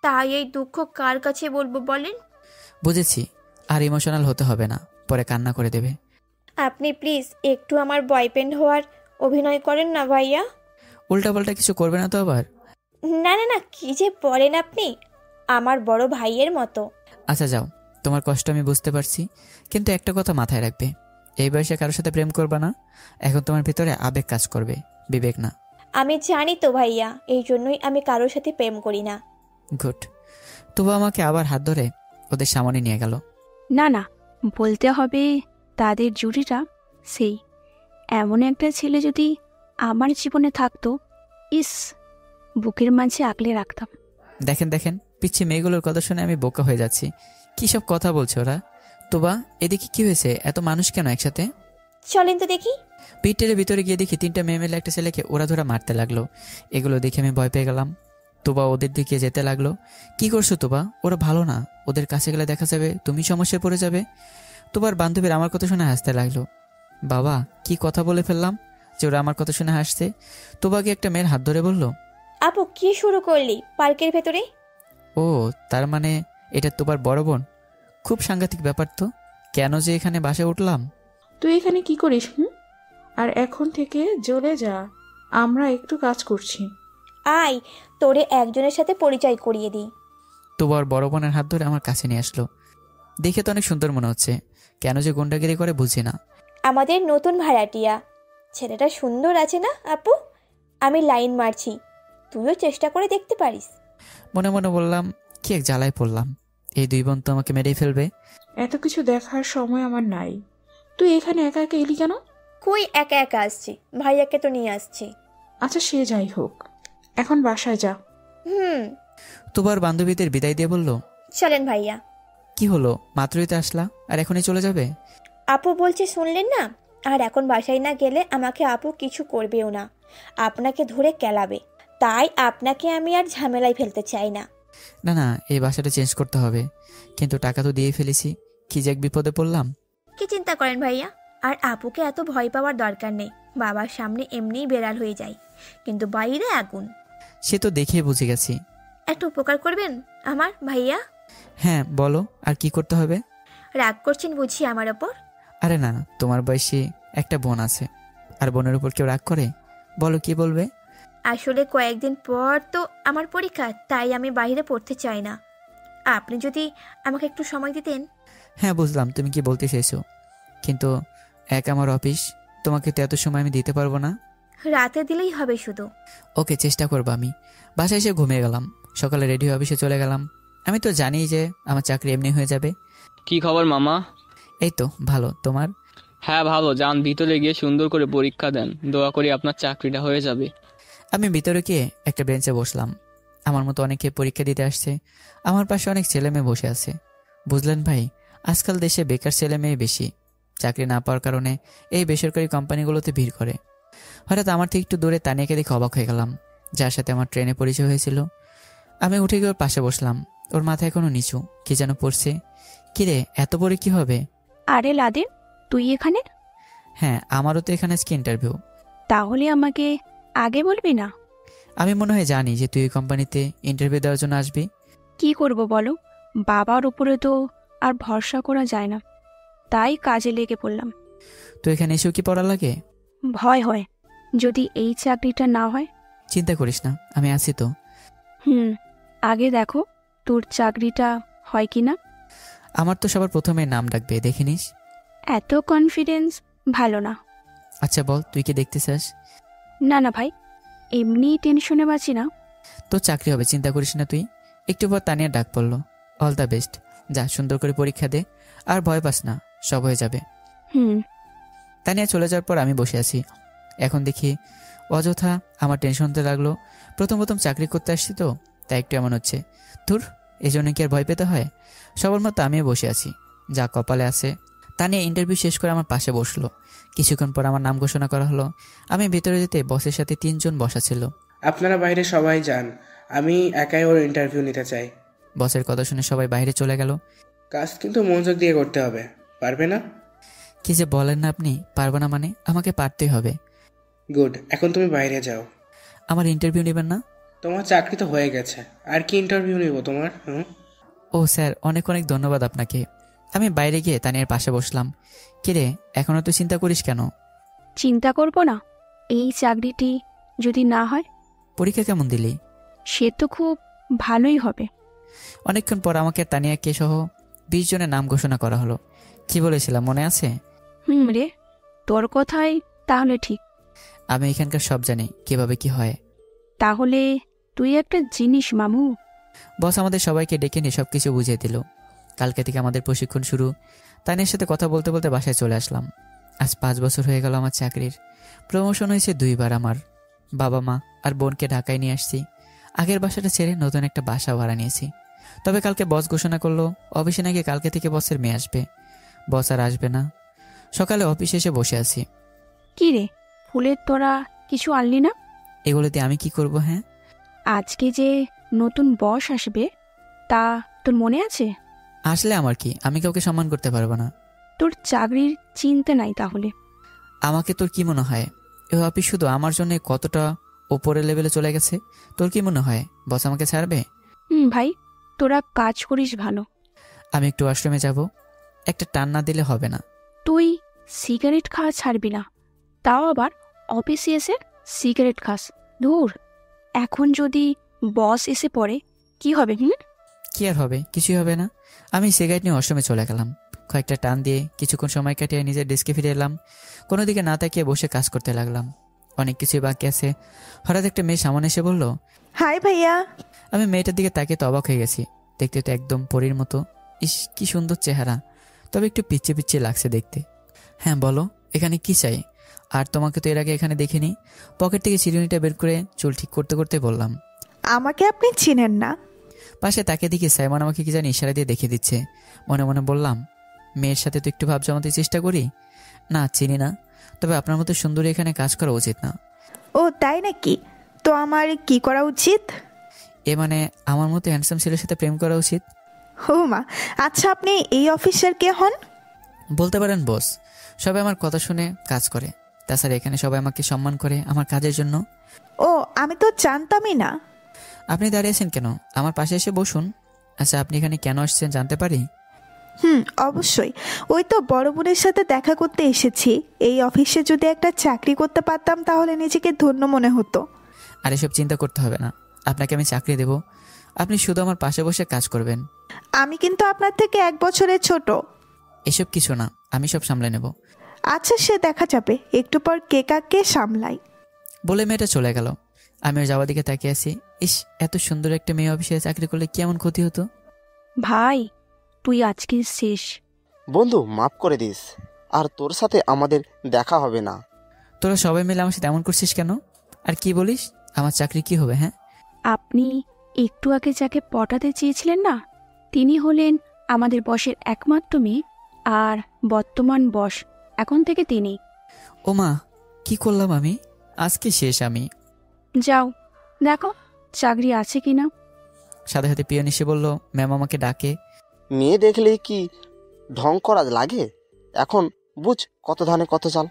I: তাই এই দুঃখ কার কাছে বলবো বলেন?
B: বুঝেছি, আর ইমোশনাল হতে হবে না, পরে কান্না করে দেবে।
I: আপনি প্লিজ একটু আমার বয়ফ্রেন্ড হওয়ার অভিনয় করেন না ভাইয়া।
B: উল্টাপাল্টা কিছু করবে না তো আবার?
I: না না না, কি যে বলেন আপনি, আমার বড় ভাইয়ের মতো।
B: আচ্ছা যাও, তোমার কষ্ট আমি বুঝতে পারছি, কিন্তু একটা কথা মাথায় রাখবে, এই বয়সে কারোর সাথে প্রেম করবে না। এখন তোমার ভিতরে আবেগ কাজ করবে, বিবেক না।
I: আমি জানি তো ভাইয়া, এই জন্যই আমি কারোর সাথে প্রেম করি না।
B: গুড। তবু আমাকে আবার হাত ধরে ওদের সামনে নিয়ে গেল।
G: না না, বলতে হবে তাদের জুড়িটা সেই। এমন একটা ছেলে যদি আমার জীবনে থাকতো, ইস, বুকের মাঝে আগলে রাখতাম।
B: দেখেন দেখেন, পিচ্ছি মেয়েগুলোর কথা শুনে আমি বোকা হয়ে যাচ্ছি। কি সব কথা বলছে ওরা? তোবা, এদিকে কি হয়েছে? এত মানুষ কেন একসাথে?
I: চলেন তো দেখি।
B: পিটের ভিতরে গিয়ে দেখি 3টা মেয়ে মেলে একটা ছেলেকে ওরা ধরা মারতে লাগলো। এগুলো দেখে আমি ভয় পেয়ে গেলাম। তোবা ওদের দিকে যেতে লাগলো। কি করছো তোবা? ওরা ভালো না, ওদের কাছে গেলে দেখা যাবে তুমি সমস্যায় পড়ে যাবে। তোবার বান্ধবীর আমার কথা শুনে হাসতে লাগলো। বাবা, কি কথা বলে ফেললাম যে ওরা আমার কথা শুনে হাসছে? তোবাকে একটা মেয়ের হাত ধরে বলল,
I: আপু কি শুরু করলি পার্কের ভেতরে?
B: ও তার মানে এটা তোবার বড় বোন? খুব সাংঘাতিক ব্যাপার তো। কেন যে এখানে বাসে উঠলাম?
E: তুই এখানে কি করিস? আর এখন থেকে চলে যা, আমরা একটু কাজ করছি।
I: আয়, তোরে একজনের সাথে পরিচয় করিয়ে দিই।
B: তোবার বড় বোনের হাত ধরে আমার কাছে নিয়ে আসলো। দেখে তো অনেক সুন্দর মনে হচ্ছে, কেন যে গুন্ডাগিরি করে বুঝি না।
I: আমাদের নতুন ভাড়াটিয়া, ছেলেটা সুন্দর আছে না আপু? আমি লাইন মারছি, তুইও চেষ্টা করে দেখতে পারিস।
B: মনে মনে বললাম, কি এক জ্বালায় পড়লাম, এই 2 বোন তো আমাকে মেরেই ফেলবে।
E: এত কিছু দেখার সময় আমার নাই। তুই এখানে একা একা এলি কেন?
I: কই একা একা আসছি, ভাইয়াকে তো নিয়ে আসছি।
E: আচ্ছা সে যাই হোক, এখন বাসায় যা।
B: তোবার বান্ধবীদের বিদায় দিয়ে বলল,
I: চলেন ভাইয়া।
B: কি হলো, মাত্রই তো আসলা আর এখনই চলে যাবে?
I: আপু বলছে শুনলেন না? আর এখন বাসায় না গেলে আমাকে আপু কিছু করবেও না, আপনাকে ধরে কেলাবে। তাই আপনাকে আমি আর ঝামেলায় ফেলতে চাই না।
B: না না, এই বাসাটা চেঞ্জ করতে হবে, কিন্তু টাকা তো দিয়ে ফেলেছি, কি যে এক বিপদে পড়লাম।
I: কি চিন্তা করেন ভাইয়া, আর আপুকে এত ভয় পাওয়ার দরকার নেই। বাবার সামনে এমনিই বেড়াল হয়ে যায়, কিন্তু বাইরে আগুন।
B: সে তো দেখে বুঝে গেছি।
I: একটু উপকার করবেন আমার ভাইয়া?
B: হ্যাঁ বলো, আর কি করতে হবে?
I: রাগ করছেন বুঝি আমার ওপর?
B: আরে না, তোমার বয়সী একটা বোন আছে, আর বোনের উপর কেউ রাগ করে? বলো, কি বলবে?
I: আসলে কয়েকদিন পর তো আমার পরীক্ষা, তাই আমি বাইরে পড়তে চাই না। আপনি যদি আমাকে একটু সময় দিতেন।
B: হ্যাঁ বুঝলাম তুমি কি বলতে চাইছো, কিন্তু এক আমার অফিস, তোমাকে তো এত সময় আমি দিতে পারবো না।
I: রাতে দিলেই হবে শুধু।
B: ওকে, চেষ্টা করবো আমি। বাসায় এসে ঘুমিয়ে গেলাম, সকালে রেডি হয়ে অফিসে চলে গেলাম। আমি তো জানি যে আমার চাকরি এমনি হয়ে যাবে।
F: কি খবর মামা?
B: এই তো ভালো, তোমার?
F: হ্যাঁ ভালো, যান ভিতরে গিয়ে সুন্দর করে পরীক্ষা দেন, দোয়া করি আপনার চাকরিটা হয়ে যাবে।
B: আমি ভিতরে গিয়ে একটা বেঞ্চে বসলাম। আমার মতো অনেকে পরীক্ষা দিতে আসছে। আমার পাশে অনেক ছেলে মেয়ে বসে আছে। বুঝলেন ভাই, আজকাল দেশে বেকার ছেলে মেয়ে বেশি। চাকরি না পাওয়ার কারণে এই বেসরকারি কোম্পানিগুলোতে ভিড় করে। হঠাৎ আমার থেকে একটু দূরে তানিয়াকে দেখে অবাক হয়ে গেলাম, যার সাথে আমার ট্রেনে পরিচয় হয়েছিল। আমি উঠে গিয়ে ওর পাশে বসলাম। ওর মাথা এখনো নিচু, কি যেন পড়ছে। কিরে, এত পরে কি হবে?
G: আরে লাদেন, তুই এখানে?
B: হ্যাঁ, আমারও তো এখানে আজকে ইন্টারভিউ।
G: তাহলে আমাকে আগে বলবি না?
B: আমি মনে হয় জানি যে তুই এই কোম্পানিতে ইন্টারভিউ দেওয়ার জন্য আসবি।
G: কি করব বলো, বাবার উপরে তো আর ভরসা করা যায় না, তাই কাজে লেগে পড়লাম।
B: তো এখানে এসেও কি পড়া লাগে?
G: ভয় হয় যদি এই চাকরিটা না হয়।
B: চিন্তা করিস না, আমি আছি তো।
G: আগে দেখো তোর চাকরিটা হয় কি না।
B: আমার তো সবার প্রথমে নাম ডাকবে, দেখে নিস।
G: এত কনফিডেন্স ভালো না।
B: আচ্ছা বল, তুই কি দেখতে চাস?
G: না না ভাই, এমনি টেনশনে বাঁচি না।
B: তোর চাকরি হবে, চিন্তা করিস না তুই। একটু পর তানিয়ার ডাক পড়লো। অল দ্য বেস্ট, যা সুন্দর করে পরীক্ষা দে, আর ভয় পাস না, সব হয়ে যাবে। তানিয়া চলে যাওয়ার পর আমি বসে আছি। এখন দেখি অযথা আমার টেনশন হতে লাগলো। প্রথম চাকরি করতে আসছি তো, তাই একটু এমন হচ্ছে। ধুর, এই জন্য কি আর ভয় পেতে হয়? সবার মতো আমিও বসে আছি, যা কপালে আছে। তানিয়া ইন্টারভিউ শেষ করে আমার পাশে বসলো। কিছুক্ষণ পর আমার নাম ঘোষণা করা হলো। আমি ভেতরে যেতে বসের সাথে 3 জন বসা ছিল।
J: আপনারা বাইরে সবাই যান, আমি একাই ওর ইন্টারভিউ নিতে চাই।
B: বসের কথা শুনে সবাই বাইরে চলে গেল।
J: কাজ কিন্তু মনোযোগ দিয়ে করতে হবে, পারবে না?
B: কি যে বলেন না আপনি, পারবো না মানে? আমাকে পারতেই হবে।
J: গুড, এখন তুমি বাইরে যাও।
B: আমার ইন্টারভিউ নেবেন না?
J: তোমার চাকরি তো হয়ে গেছে, আর কি ইন্টারভিউ নিব তোমার?
B: ও স্যার, অনেক অনেক ধন্যবাদ আপনাকে। আমি বাইরে গিয়ে তানিয়ার পাশে বসলাম। কিরে, এখনো তুই চিন্তা করিস কেন?
G: চিন্তা করব না, এই চাকরিটি যদি না হয়।
B: পরীক্ষা কেমন দিলি?
G: সে তো খুব ভালোই হবে।
B: অনেকক্ষণ পর আমাকে তানিয়াকে সহ 20 জনের নাম ঘোষণা করা হলো। কি বলেছিলাম মনে আছে?
G: রে, তোর কথাই তাহলে ঠিক।
B: আমি এখানকার সব জানি, কিভাবে কি হয়।
G: তাহলে তুই একটা জিনিস মামু।
B: বস আমাদের সবাইকে ডেকে নিয়ে সবকিছু বুঝিয়ে দিল। কালকে থেকে আমাদের প্রশিক্ষণ শুরু। তানিয়ার সাথে কথা বলতে বলতে বাসায় চলে আসলাম। আজ 5 বছর হয়ে গেল আমার চাকরির। প্রমোশন হয়েছে 2 বার। আমার বাবা মা আর বোনকে ঢাকায় নিয়ে আসছি। আগের বাসাটা ছেড়ে নতুন একটা বাসা ভাড়া নিয়েছি। তবে কালকে বস ঘোষণা করলো অফিসে নাকি কালকে থেকে বসের মেয়ে আসবে। বস আর আসবে না। সকালে অফিসে এসে বসে আছি।
G: কি রে, ফুলের তোরা কিছু আনলি না?
B: এগুলোতে আমি কি করব? হ্যাঁ,
G: আজকে যে নতুন বস আসবে, তা তোর মনে আছে?
B: আসলে আমার কি, আমি কাউকে সম্মান করতে পারবো না।
G: তোর চাকরির চিন্তা নাই তাহলে?
B: আমাকে তোর কি মনে হয় এই অফিস শুধু আমার জন্য কতটা ওপরের লেভেলে চলে গেছে? তোর কি মনে হয় বস আমাকে ছাড়বে?
G: ভাই, তোরা কাজ করিস ভালো।
B: আমি একটু ওয়াশরুমে যাব, একটা টান না দিলে হবে না।
G: তুই সিগারেট খাওয়া ছাড়বি না, তাও আবার অফিসে এসে সিগারেট খাস। ধুর, এখন যদি বস এসে পড়ে কি হবে?
B: কি আর হবে, কিছুই হবে না। আমি সিগারেট নিয়ে ওয়াশরুমে চলে গেলাম। কয়েকটা টান দিয়ে কিছুক্ষণ সময় কাটিয়ে নিজের ডেস্কে ফিরে এলাম। কোনো দিকে না তাকিয়ে বসে কাজ করতে লাগলাম। অনেক কিছুই বাকি আছে। হঠাৎ একটা মেয়ে সামনে এসে বলল,
K: হাই ভাইয়া।
B: আমি মেয়েটার দিকে তাকিয়ে তো অবাক হয়ে গেছি। দেখতে তো একদম পরীর মতো। ইস, কি সুন্দর চেহারা, তবে একটু পিচ্ছি পিচ্ছি লাগছে দেখতে। হ্যাঁ বলো, এখানে কি চাই? আর তোমাকে তো এর আগে এখানে দেখিনি। পকেট থেকে চিরুনিটা বের করে চুল ঠিক করতে করতে বললাম,
K: আমাকে আপনি চিনেন না?
B: পাশে তাকে দেখি সাইমন আমাকে কি জানি ইশারা দিয়ে দেখিয়ে দিচ্ছে। মনে মনে বললাম, মেয়ের সাথে তো একটু ভাব জমাতে চেষ্টা করি। না, চিনি না, তবে আপনার মতো সুন্দরী এখানে কাজ করা উচিত না।
K: ও তাই নাকি? তো আমার কি করা উচিত?
B: এ মানে আমার মতো হ্যান্ডসাম ছেলের সাথে প্রেম করা উচিত।
K: ও মা, আচ্ছা আপনি এই অফিসের কে হন?
B: বলতে পারেন বস। সবাই আমার কথা শুনে কাজ করে। তাছাড়া এখানে সবাই আমাকে সম্মান করে আমার কাজের জন্য।
K: ও, আমি তো জানতামই না।
B: আপনি দাঁড়িয়েছেন কেন? আমার পাশে এসে বসুন। আচ্ছা, আপনি এখানে কেন আসছেন জানতে পারি?
K: অবশ্যই। ওই তো বড় বোনের সাথে দেখা করতে এসেছি। এই অফিসে যদি একটা চাকরি করতে পারতাম তাহলে নিজেকে ধন্য মনে হতো।
B: আর এসব চিন্তা করতে হবে না, আপনাকে আমি চাকরি দেব। আপনি শুধু আমার পাশে বসে কাজ করবেন।
K: আমি কিন্তু আপনার থেকে 1 বছরের ছোট।
B: এসব কিছু না, আমি সব সামলে নেব।
K: আচ্ছা, সে দেখা যাবে, একটু পর কে কাকে সামলাই।
B: বলে মেয়েটা চলে গেল। আমিও যাওয়ার দিকে তাকিয়ে আছি। ইস, এত সুন্দর একটা মেয়ে অফিসে চাকরি করলে কি এমন ক্ষতি হতো?
G: ভাই, তুই আজকে শেষ।
H: বন্ধু, মাফ করে দিস, আর তোর সাথে আমাদের দেখা হবে না।
B: তোরা সবাই মিলে আমার সাথে এমন করছিস কেন? আর কি বলিস, আমার চাকরি কি হবে? হ্যাঁ,
G: আপনি একটু আগে যাকে পটাতে চেয়েছিলেন না, তিনি হলেন আমাদের বসের একমাত্র মেয়ে, আর বর্তমান বস এখন থেকে তিনি।
B: ওমা, কি করলাম আমি? আজকে শেষ আমি।
G: যাও দেখো চাকরি আছে কিনা।
B: সাথে সাথে পিয়ন এসে বলল, ম্যাম আমাকে ডাকে।
H: মেয়ে দেখলেই কি ঢং করা লাগে? এখন বুঝ কত ধানে কত চাল।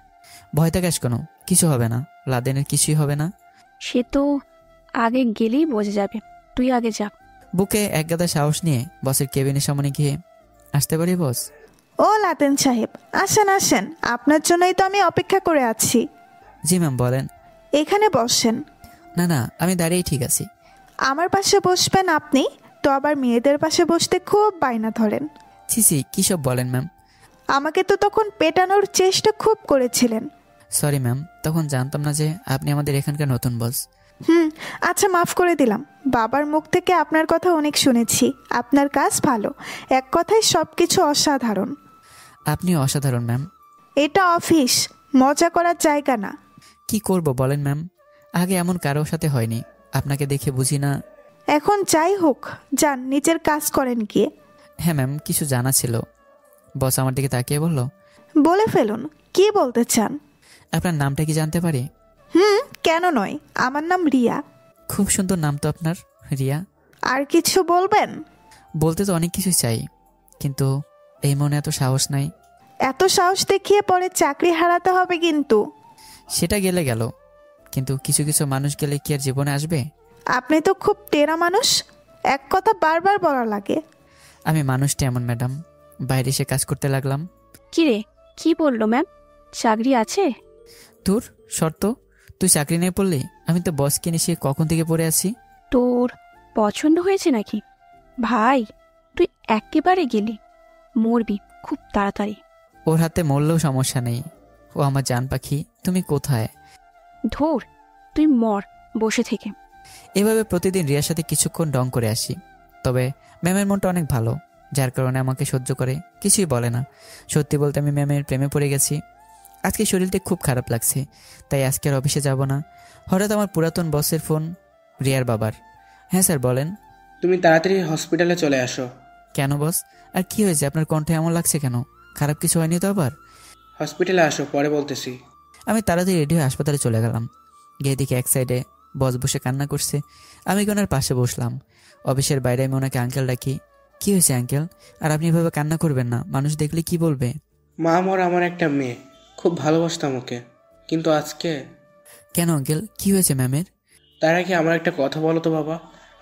B: ভয় থাকাস কেন? কিছু হবে না, লাদেনের কিছুই হবে না।
G: সে তো আগে গেলেই বোঝা যাবে, তুই আগে যা।
B: বুকে এক গাদা সাহস নিয়ে বসের কেবিনের সামনে গিয়ে, আসতে পারি বস?
K: ও লাদেন সাহেব, আসেন আসেন, আপনার জন্যই তো আমি অপেক্ষা করে আছি।
B: জি ম্যাম, বলেন।
K: এখানে বসেন।
B: না না, আমি দাঁড়িয়েই ঠিক আছি।
K: আমার পাশে বসবেন আপনি তো আবার মেয়েদের পাশে বসতে খুব বায়না ধরেন।
B: ছি কী সব বলেন ম্যাম?
K: আমাকে তো তখন পেটানোর চেষ্টা খুব করেছিলেন।
B: সরি ম্যাম, তখন জানতাম না যে আপনি আমাদের এখানকার নতুন বস।
K: আচ্ছা, মাফ করে দিলাম। বাবার মুখ থেকে আপনার কথা অনেক শুনেছি, আপনার কাজ ভালো, এক কথায় সব কিছু অসাধারণ।
B: আপনিও অসাধারণ ম্যাম।
K: এটা অফিস, মজা করার জায়গা না।
B: কি করব বলেন ম্যাম, আগে এমন কারোর সাথে হয়নি, আপনাকে দেখে বুঝি না।
K: এখন যাই হোক, যান নিজের কাজ করেন গিয়ে।
B: হ্যাঁ ম্যাম, কিছু জানা ছিল। বস আমার দিকে তাকিয়ে বলল,
K: বলে ফেলুন, কি বলতে চান?
B: আপনার নামটা কি জানতে পারি?
K: কেন নয়, আমার নাম রিয়া।
B: খুব সুন্দর নাম তো আপনার, রিয়া।
K: আর কিছু বলবেন?
B: বলতে তো অনেক কিছু চাই, কিন্তু এই মনে এত সাহস নাই।
K: এত সাহস দেখিয়ে পরে চাকরি হারাতে হবে কিন্তু।
B: সেটা গেলে গেল, কিন্তু কিছু কিছু মানুষ গেলে কি আর জীবনে আসবে?
K: আপনি তো খুব টেরা মানুষ, এক কথা বারবার বলা লাগে।
B: আমি মানুষটা এমন ম্যাডাম, বাইরে এসে কাজ করতে লাগলাম।
G: কিরে, কি বললো ম্যাম? চাকরি আছে?
B: তোর শর্ত, তুই চাকরি নিয়ে পড়লি? আমি তো বসকে নিয়ে কখন থেকে পড়ে আছি।
G: তোর পছন্দ হয়েছে নাকি? ভাই তুই একেবারে গেলি, মরবি খুব তাড়াতাড়ি।
B: ওর হাতে মরলেও সমস্যা নেই, ও আমার জান পাখি। তুমি কোথায়?
G: ধুর, তুই মর বসে থেকে।
B: এভাবে প্রতিদিন রিয়ার সাথে কিছুক্ষণ ডং করে আসি। তবে ম্যামের মনটা অনেক ভালো, যার কারণে আমাকে সহ্য করে, কিছুই বলে না। সত্যি বলতে আমি ম্যামের প্রেমে পড়ে গেছি। আজকে শরীরটা খুব খারাপ লাগছে, তাই আজকে আর অফিসে যাব না। হঠাৎ আমার পুরাতন বসের ফোন, রিয়ার বাবার। হ্যাঁ স্যার বলেন।
J: তুমি তাড়াতাড়ি হসপিটালে চলে আসো।
B: কেন বস? আর কি হয়েছে? আপনার কণ্ঠে এমন লাগছে কেন? খারাপ কিছু হয়নি তো আবার?
J: হসপিটালে আসো, পরে বলতেছি।
B: আমি তাড়াতাড়ি রেডি হয়ে হাসপাতালে চলে গেলাম। গিয়ে দেখি এক সাইডে বস বসে কান্না করছে, আমি ওনার পাশে বসলাম। অফিসের বাইরে আমি ওনাকে আঙ্কেল ডাকি। কি হয়েছে আঙ্কেল? আর আপনি এভাবে কান্না করবেন না, মানুষ দেখলে কি বলবে?
J: মা আমার একটা মেয়ে, খুব ভালোবাসতাম ওকে, কিন্তু আজকে।
B: কেন আঙ্কেল, কি হয়েছে ম্যামের?
J: তার আগে আমার একটা কথা বলো তো বাবা,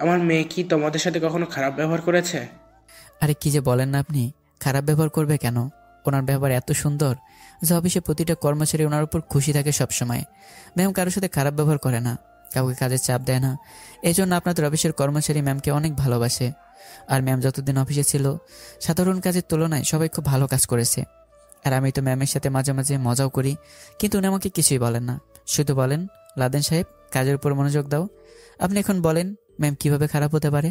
J: আমার মেয়ে কি তোমাদের সাথে কখনো খারাপ ব্যবহার করেছে?
B: আরে কি যে বলেন না আপনি, খারাপ ব্যবহার করবে কেন? ওনার ব্যবহার এত সুন্দর যে অফিসে প্রতিটা কর্মচারী ওনার উপর খুশি থাকে সবসময়। ম্যাম কারোর সাথে খারাপ ব্যবহার করে না, কাউকে কাজের চাপ দেয় না। এই জন্য আপনাদের অফিসের কর্মচারী ম্যামকে অনেক ভালোবাসে। আর ম্যাম যতদিন অফিসে ছিল, সাধারণ কাজের তুলনায় সবাই খুব ভালো কাজ করেছে। আর আমি তো ম্যামের সাথে মাঝে মাঝে মজাও করি, কিন্তু উনি আমাকে কিছুই বলেন না, শুধু বলেন, লাদেন সাহেব কাজের উপর মনোযোগ দাও। আপনি এখন বলেন ম্যাম কিভাবে খারাপ হতে পারে?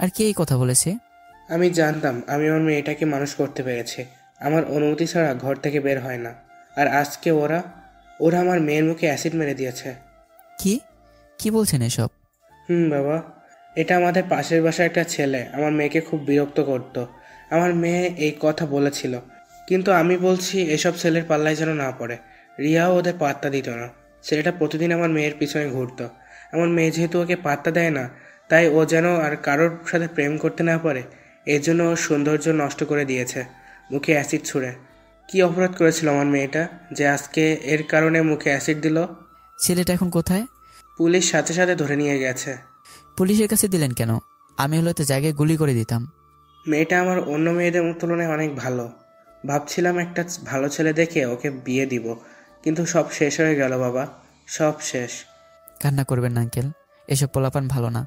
B: আর কে এই কথা বলেছে?
J: আমি জানতাম আমি আমার মেয়েটাকে মানুষ করতে পেরেছি, আমার অনুমতি ছাড়া ঘর থেকে বের হয় না। আর আজকে ওরা আমার মেয়ের মুখে অ্যাসিড মেরে দিয়েছে।
B: কি কি বলছেন এসব?
J: বাবা, এটা আমাদের পাশের বাসার একটা ছেলে আমার মেয়েকে খুব বিরক্ত করত। আমার মেয়ে এই কথা বলেছিল, কিন্তু আমি বলছি এসব ছেলের পাল্লায় যেন না পড়ে। রিয়াও ওদের পাত্তা দিত না, ছেলেটা প্রতিদিন আমার মেয়ের পিছনে ঘুরতো। আমার মেয়ে যেহেতু ওকে পাত্তা দেয় না, তাই ও যেন আর কারোর সাথে প্রেম করতে না পারে, এর জন্য ওর সৌন্দর্য নষ্ট করে দিয়েছে মুখে অ্যাসিড ছুঁড়ে। কি অপরাধ করেছিল আমার মেয়েটা যে আজকে এর কারণে মুখে অ্যাসিড দিল?
B: ছেলেটা এখন কোথায়?
J: পুলিশ সাথে সাথে ধরে নিয়ে গেছে।
B: পুলিশের কাছে দিলেন কেন? আমি হলে তো জায়গায় গুলি করে দিতাম।
J: মেয়েটা আমার অন্য মেয়েদের তুলনায় অনেক ভালো, ভাবছিলাম একটা ভালো ছেলে দেখে ওকে বিয়ে দিব, কিন্তু সব শেষ হয়ে গেল বাবা, সব শেষ।
B: কান্না করবেন না আঙ্কেল, এসব পোলাপান ভালো না।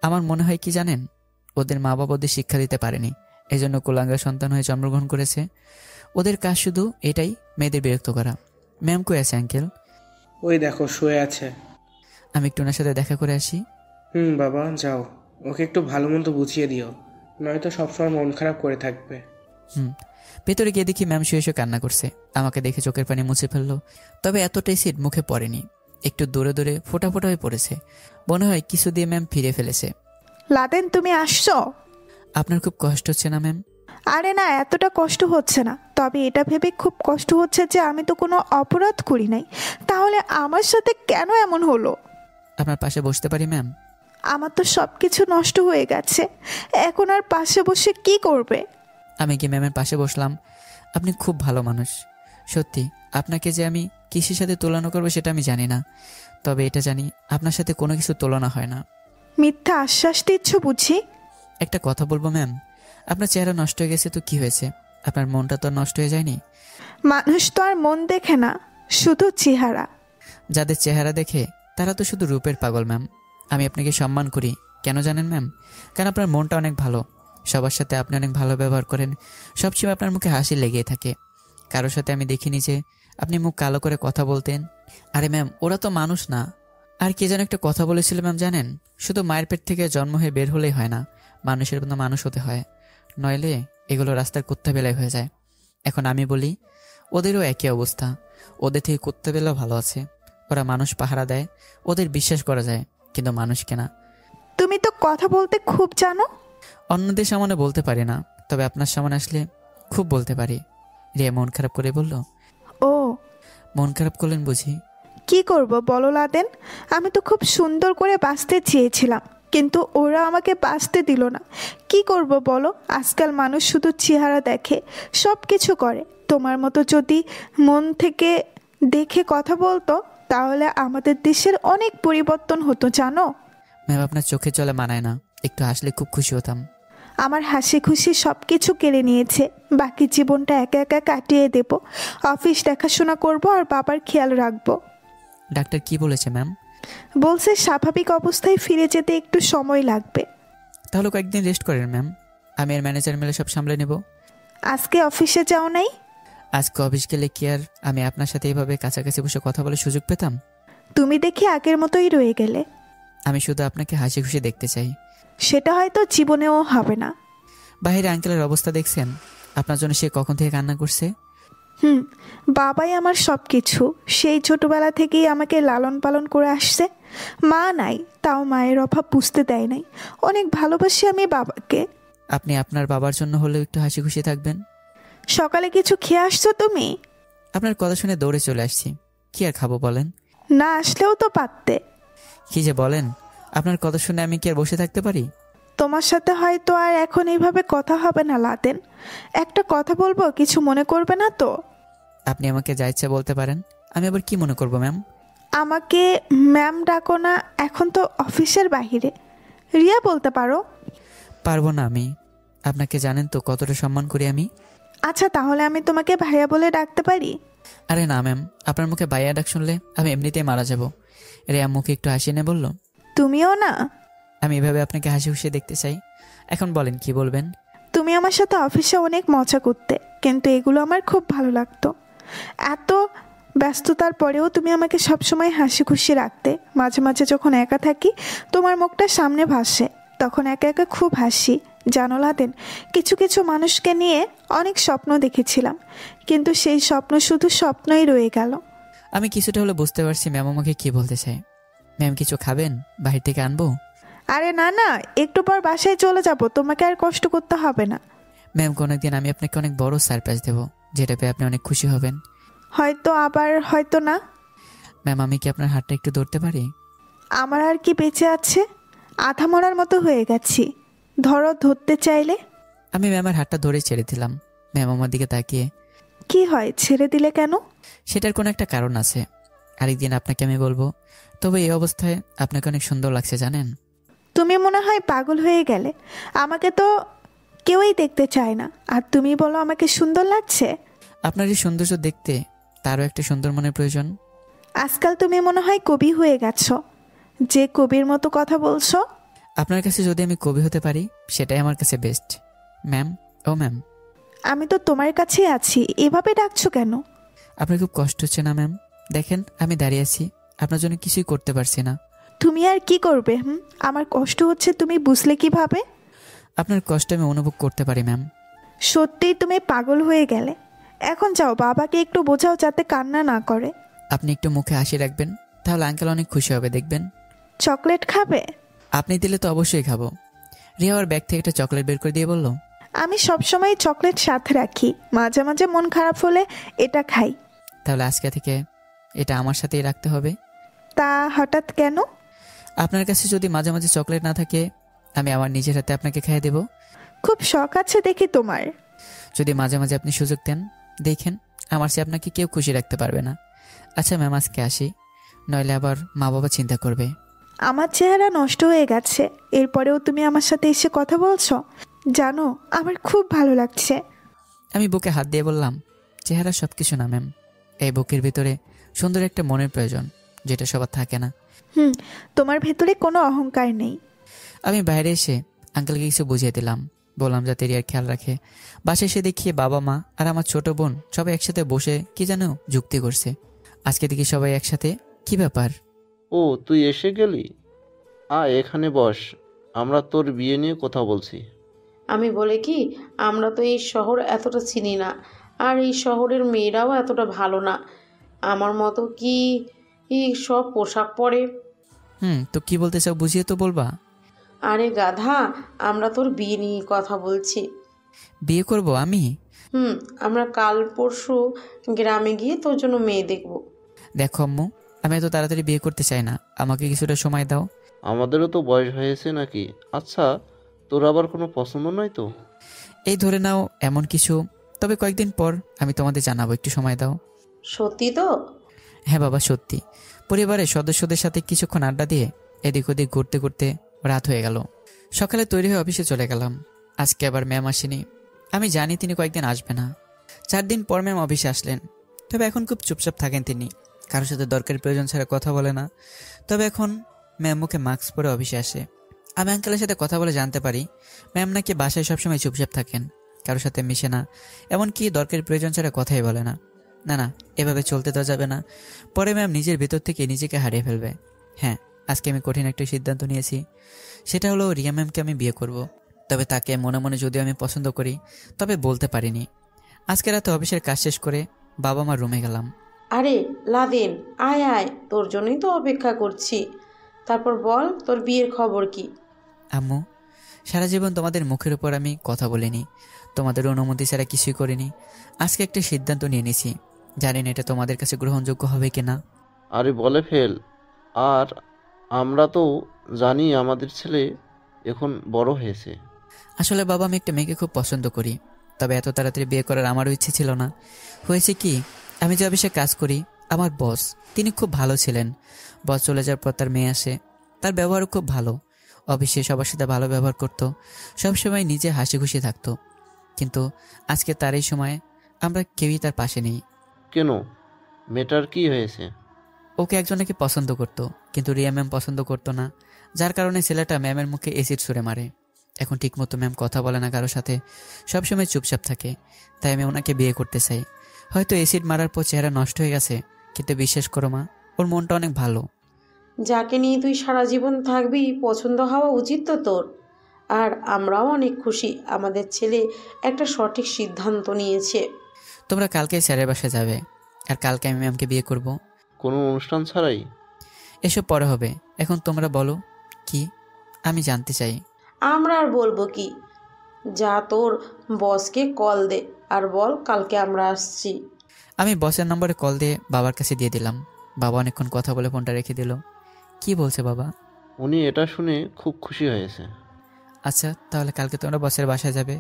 B: আমার মনে হয় কি জানেন, ওদের মা বাবা ওদের শিক্ষা দিতে পারেনি, এই জন্য কুলাঙ্গার সন্তান হয়ে জন্মগ্রহণ করেছে। ওদের কাজ শুধু এটাই, মেয়েদের বিরক্ত করা। ম্যাম কই আছে আঙ্কেল?
J: ওই দেখো শুয়ে আছে।
B: আমি একটু ওনার সাথে দেখা করে আসি।
J: বাবা যাও, ওকে একটু ভালো মতো বুঝিয়ে দিও, নয়তো সবসময় মন খারাপ করে থাকবে।
B: ভেতরে গিয়ে দেখি ম্যাম শুয়ে শুয়ে কান্না করছে। আমাকে দেখে চোখের পানি মুছে ফেললো, তবে এতটাই সিট মুখে পড়েনি, একটু দূরে দূরে ফোটা ফোটা হয়ে পড়েছে। মনে হয় কিছু দিয়ে ম্যাম ফিরে ফেলেছে।
K: লাদেন, তুমি আসছো?
B: আপনার খুব কষ্ট হচ্ছে না ম্যাম?
K: আরে না, এতটা কষ্ট হচ্ছে না, তবে এটা ভেবে খুব কষ্ট হচ্ছে যে আমি তো কোনো অপরাধ করি নাই, তাহলে আমার সাথে কেন এমন হলো?
B: আপনার পাশে বসতে পারি ম্যাম?
K: আমার তো সব কিছু নষ্ট হয়ে গেছে, এখন আর পাশে বসে কি করবে?
B: আমি কি ম্যামের পাশে বসলাম? আপনি খুব ভালো মানুষ, সত্যি। আপনাকে যে আমি কিসের সাথে তুলনা করবো সেটা আমি জানি না, তবে এটা জানি আপনার সাথে কোনো কিছু তুলনা হয় না।
K: মিথ্যা আশ্বাস দিচ্ছ বুঝি?
B: একটা কথা বলবো ম্যাম, আপনার চেহারা নষ্ট হয়ে গেছে তো কি হয়েছে? আপনার মনটা তো আর নষ্ট হয়ে যায়নি।
K: মানুষ তো আর মন দেখে না, শুধু চেহারা।
B: যাদের চেহারা দেখে তারা তো শুধু রূপের পাগল ম্যাম। আমি আপনাকে সম্মান করি, কেন জানেন ম্যাম? কারণ আপনার মনটা অনেক ভালো, সবার সাথে আপনি অনেক ভালো ব্যবহার করেন, সবসময় আপনার মুখে হাসি লেগেই থাকে। কারোর সাথে আমি দেখিনি যে আপনি মুখ কালো করে কথা বলতেন। আরে ম্যাম, ওরা তো মানুষ না। আর কে যেন একটা কথা বলেছিল ম্যাম জানেন, শুধু মায়ের পেট থেকে জন্ম হয়ে বের হলেই হয় না, মানুষের মতো মানুষ হতে হয়, নইলে এগুলো রাস্তার কুত্তা বেলায় হয়ে যায়। এখন আমি বলি, ওদেরও একই অবস্থা, ওদের থেকে কুত্তা বেলাও ভালো আছে। ওরা মানুষ পাহারা দেয়, ওদের বিশ্বাস করা যায়, কিন্তু মানুষকে না।
K: তুমি তো কথা বলতে খুব জানো।
B: অন্যদের সামনে বলতে পারি না, তবে আপনার সামনে আসলে খুব বলতে পারি। রিয়া মন খারাপ করে বলল।
K: ও,
B: মন খারাপ করলেন বুঝি?
K: কি করব বলো লাদেন, আমি তো খুব সুন্দর করে বাঁচতে চেয়েছিলাম, কিন্তু ওরা আমাকে বাঁচতে দিল না। কি করব বলো, আজকাল মানুষ শুধু চেহারা দেখে, সব কিছু করে। তোমার মতো যদি মন থেকে দেখে কথা বলতো, তাহলে আমাদের দেশের অনেক পরিবর্তন হতো জানো।
B: ম্যাম, আপনার চোখে চলে মানায় না, একটু হাসলে খুব খুশি হতাম।
K: আমার হাসি খুশি সব কিছু কেড়ে নিয়েছে, বাকি জীবনটা একা একা কাটিয়ে দেব। অফিস দেখাশোনা করব আর বাবার খেয়াল রাখবো।
B: ডাক্তার কি বলেছে ম্যাম?
K: বলছে স্বাভাবিক অবস্থায় ফিরে যেতে একটু সময় লাগবে।
B: তাহলে কয়েকদিন রেস্ট করেন ম্যাম, আমি আর ম্যানেজার মিলে সব সামলে নেব।
K: আজকে অফিসে যাও নাই?
B: আজকে অফিস গেলে কি আর আমি আপনার সাথে এইভাবে কাছাকাছি বসে কথা বলার সুযোগ পেতাম?
K: তুমি দেখি আগের মতোই রয়ে গেলে।
B: আমি শুধু আপনাকে হাসি খুশি দেখতে চাই।
K: সেটা হয়তো জীবনেও হবে না।
B: বাইরে আঙ্কেলের অবস্থা দেখছেন? আপনার জন্য সে কখন থেকে কান্না করছে।
K: বাবাই আমার সব কিছু, সেই ছোটবেলা থেকেই আমাকে লালন পালন করে আসছে। মা নাই, তাও মায়ের অভাব বুঝতে দেয় নাই। অনেক ভালোবাসি আমি বাবাকে।
B: আপনি আপনার বাবার জন্য হলেও একটু হাসি খুশি থাকবেন।
K: সকালে কিছু খেয়ে আসছো তুমি?
B: আপনার কথা শুনে দৌড়ে চলে আসছি, কি আর খাবো বলেন?
K: না আসলেও তো পারতে।
B: কি যে বলেন, আপনার কথা শুনে আমি কি আর বসে থাকতে পারি?
K: তোমার সাথে হয়তো আর এখন এইভাবে কথা হবে না লাদেন। একটা কথা বলবো, কিছু মনে করবে না তো?
B: আপনি আমাকে যা ইচ্ছা বলতে পারেন, আমি আবার কি মনে করব ম্যাম?
K: আমাকে ম্যাম ডাকো না, এখন তো অফিসের বাহিরে। রিয়া বলতে পারো।
B: পারবো না আমি, আপনাকে জানেন তো কতটা সম্মান করি আমি।
K: আচ্ছা, তাহলে আমি তোমাকে ভাইয়া বলে ডাকতে পারি?
B: আরে না ম্যাম, আপনার মুখে বাইয়া ডাক শুনলে আমি এমনিতেই মারা যাব। রিয়া মুখে একটু হাসি এনে বলল।
K: তুমিও না?
B: আমি এভাবে আপনাকে হাসি খুশি দেখতে চাই। এখন বলেন কি বলবেন?
K: তুমি আমার সাথে অফিসে অনেক মজা করতে, কিন্তু এগুলো আমার খুব ভালো লাগতো। এত ব্যস্ততার পরেও তুমি আমাকে সবসময় হাসি খুশি রাখতে। মাঝে মাঝে যখন একা থাকি, তোমার মুখটা সামনে ভাসে, তখন একা একা খুব হাসি। জানো লাদেন, কিছু কিছু মানুষকে নিয়ে অনেক স্বপ্ন দেখেছিলাম, কিন্তু সেই স্বপ্ন শুধু স্বপ্নই রয়ে গেল।
B: আমি কিছুটা হলে বুঝতে পারছি ম্যাম আমাকে কি বলতে চাই। ম্যাম, কিছু খাবেন? বাহির থেকে আনবো?
K: আরে না না, একটু পর বাসায় চলে যাব, তোমাকে আর কষ্ট করতে হবে না।
B: ম্যাম, কোনোদিন আমি আপনাকে অনেক বড় সারপ্রাইজ দেবো, যেটা পেয়ে আপনি অনেক খুশি হবেন।
K: হয়তো, আবার হয়তো না।
B: ম্যাম, আমি কি আপনার হাতটা একটু ধরতে পারি?
K: আমার আর কি বেঁচে আছে, আধা মরার মতো হয়ে গেছি। ধরো, ধরতে চাইলে।
B: আমি ম্যামের হাতটা ধরে ছেড়ে দিলাম। ম্যাম আমার দিকে তাকিয়ে।
K: কি হয়, ছেড়ে দিলে কেন?
B: সেটার কোনো একটা কারণ আছে, আরেকদিন আপনাকে আমি বলবো। তবে এই অবস্থায় আপনাকে অনেক সুন্দর লাগছে জানেন।
K: তুমি মনে হয় পাগল হয়ে গেলে, আমাকে তো কেউই দেখতে চায় না, আর তুমি বলো আমাকে সুন্দর লাগছে।
B: আপনার এই সৌন্দর্য দেখতে তারও একটা সুন্দর মনের প্রয়োজন।
K: আজকাল তুমি মনে হয় কবি হয়ে গেছো, যে কবির মতো কথা বলছো।
B: আপনার কাছে যদি আমি কবি হতে পারি, সেটাই আমার কাছে বেস্ট। ম্যাম, ও ম্যাম।
K: আমি তো তোমার কাছেই আছি, এভাবে ডাকছো কেন?
B: আপনার খুব কষ্ট হচ্ছে না ম্যাম? দেখেন আমি দাঁড়িয়ে আছি, আপনার জন্য কিছুই করতে পারছি না।
K: তুমি আর কি করবে? আমার কষ্ট হচ্ছে, তুমি বুঝলে কিভাবে?
B: আপনার কষ্ট আমি অনুভব করতে পারি ম্যাম।
K: সত্যিই তুমি পাগল হয়ে গেলে। এখন যাও, বাবাকে একটু বোঝাও যাতে কান্না না করে।
B: আপনি একটু মুখে হাসি রাখবেন, তাহলে আঙ্কেল অনেক খুশি হবে দেখবেন।
K: চকলেট খাবে?
B: আপনি দিলে তো অবশ্যই খাবো, রিয়া ওর ব্যাগ থেকে একটা চকলেট বের করে দিয়ে বলল,
K: আমি সবসময় চকলেট সাথে রাখি, মাঝে মাঝে মন খারাপ হলে এটা খাই।
B: তাহলে আজকে থেকে এটা আমার সাথেই রাখতে হবে।
K: তা হঠাৎ কেন?
B: আপনার কাছে যদি মাঝে মাঝে চকলেট না থাকে, আমি আমার নিজের হাতে আপনাকে খাইয়ে দেব।
K: খুব শখ আছে দেখি তোমার।
B: যদি মাঝে মাঝে আপনি সুযোগ দেন, দেখেন আমার চেয়ে আপনাকে কেউ খুশি রাখতে পারবে না। আচ্ছা ম্যাম, আজকে আসি, নইলে আবার মা বাবা চিন্তা করবে।
K: আমার চেহারা নষ্ট হয়ে গেছে, এরপরেও তুমি আমার সাথে এসে কথা বলছো, জানো আমার খুব ভালো লাগছে।
B: আমি বুকে হাত দিয়ে বললাম, চেহারা সব কিছু না ম্যাম, এই বুকের ভিতরে সুন্দর একটা মনের প্রয়োজন, যেটা সবার থাকে না।
K: তোমার ভেতরে কোনো অহংকার নেই।
B: আমি বাইরে এসে আঙ্কেলকে কিছু বুঝিয়ে দিলাম, বললাম যাতে রিয়ার খেয়াল রাখে। বাসায় এসে দেখি বাবা মা আর আমার ছোট বোন সবাই একসাথে বসে কি যেন যুক্তি করছে। আজকে দেখি সবাই একসাথে। কি ব্যাপার?
A: ও তুই এসে গেলি, এখানে বস, আমরা তোর বিয়ে নিয়ে কথা বলছি।
C: আমি বলে কি, আমরা তো এই শহর এতটা চিনি না, আর এই শহরের মেয়েরাও এতটা ভালো না। আমার মতো কি সব পোশাক পরে?
B: তো কি বলতে চাও বুঝিয়ে তো বলবা।
C: আরে গাধা, আমরা তোর বিয়ে নিয়ে কথা বলছি।
B: বিয়ে করব আমি?
C: আমরা কাল পরশু গ্রামে গিয়ে তোর জন্য মেয়ে দেখব।
B: দেখো আম্মু, আমি এত তাড়াতাড়ি বিয়ে করতে চাই না, আমাকে কিছুটা সময় দাও।
A: আমাদেরও তো বয়স হয়েছে নাকি? আচ্ছা, তোর আবার কোনো পছন্দ নয় তো?
B: এই ধরে নাও এমন কিছু, তবে কয়েকদিন পর আমি তোমাদের জানাবো, একটু সময় দাও।
C: সত্যি তো?
B: হ্যাঁ বাবা, সত্যি। পরিবারের সদস্যদের সাথে কিছুক্ষণ আড্ডা দিয়ে এদিক ওদিক ঘুরতে ঘুরতে রাত হয়ে গেল। সকালে তৈরি হয়ে অফিসে চলে গেলাম। আজকে আবার ম্যাম আসেনি, আমি জানি তিনি কয়েকদিন আসবে না। 4 দিন পর ম্যাম অফিসে আসলেন, তবে এখন খুব চুপচাপ থাকেন তিনি, কারোর সাথে দরকারি প্রয়োজন ছাড়া কথা বলে না। তবে এখন ম্যাম মুখে মাস্ক পরে অফিসে আসে। আমি আঙ্কেলের সাথে কথা বলে জানতে পারি ম্যাম নাকি বাসায় সবসময় চুপচাপ থাকেন, কারোর সাথে মিশে না, এমনকি দরকারি প্রয়োজন ছাড়া কথাই বলে না। না না, এভাবে চলতে দেওয়া যাবে না, পরে ম্যাম নিজের ভেতর থেকে নিজেকে হারিয়ে ফেলবে। হ্যাঁ, আজকে আমি কঠিন একটা সিদ্ধান্ত নিয়েছি, সেটা হলো রিয়া ম্যামকে আমি বিয়ে করব। তবে তাকে মনে মনে যদিও আমি পছন্দ করি, তবে বলতে পারিনি। আজকে রাতে অফিসের কাজ শেষ করে বাবা মার রুমে গেলাম।
C: আরে লাদেন, আয় আয়, তোর জন্যই তো অপেক্ষা করছি। তারপর বল, তোর বিয়ের খবর কি?
B: আম্মু, সারা জীবন তোমাদের মুখের উপর আমি কথা বলিনি, তোমাদের অনুমতি ছাড়া কিছুই করিনি। আজকে একটা সিদ্ধান্ত নিয়ে নিছি, জানি না এটা তোমাদের কাছে গ্রহণযোগ্য হবে কিনা।
A: আরে বলে ফেল, আর আমরা তো জানি আমাদের ছেলে এখন বড় হয়েছে।
B: আসলে বাবা, আমি একটা মেয়েকে খুব পছন্দ করি, তবে এত তাড়াতাড়ি বিয়ে করার আমারও ইচ্ছে ছিল না। হয়েছে কি, আমি যে অফিসে কাজ করি, আমার বস তিনি খুব ভালো ছিলেন। বস চলে যাওয়ার পর তার মেয়ে আসে, তার ব্যবহারও খুব ভালো, অফিসে সবার সাথে ভালো ব্যবহার করতো, সবসময় নিজে হাসি খুশি থাকতো। কিন্তু আজকে তার এই সময় আমরা কেউই তার পাশে নেই।
A: কেন, মেয়েটার কি হয়েছে?
B: ওকে একজনকে পছন্দ করতো, কিন্তু রিয়া ম্যাম পছন্দ করতো না, যার কারণে ছেলেটা ম্যামের মুখে অ্যাসিড ছুঁড়ে মারে। এখন ঠিকমতো ম্যাম কথা বলে না কারোর সাথে, সবসময় চুপচাপ থাকে, তাই আমি ওনাকে বিয়ে করতে চাই। হয়তো অ্যাসিড মারার পর চেহারা নষ্ট হয়ে গেছে, কিন্তু বিশ্বাস করো মা, ওর মনটা অনেক ভালো।
C: যাকে নিয়ে তুই সারা জীবন থাকবি, পছন্দ হওয়া উচিত তো তোর। আর আমরাও অনেক খুশি, আমাদের ছেলে একটা সঠিক সিদ্ধান্ত নিয়েছে।
B: তোমরা কালকে স্যারের বাসায় যাবে, আর কালকে আমি ম্যামকে বিয়ে করব।
A: কোনো অনুষ্ঠান ছাড়াই?
B: এসব পরে হবে, এখন তোমরা বলো কি, আমি জানতে চাই।
C: আমরা আর বলবো কি, যা তোর বসকে কল দে আর বল কালকে আমরা আসছি।
B: আমি বসের নম্বরে কল দিয়ে বাবার কাছে দিয়ে দিলাম। বাবা অনেকক্ষণ কথা বলে ফোনটা রেখে দিল। কি বলছে বাবা?
A: উনি এটা শুনে খুব খুশি হয়েছে।
B: আচ্ছা, তাহলে কালকে তোমরা বসের বাসায় যাবে,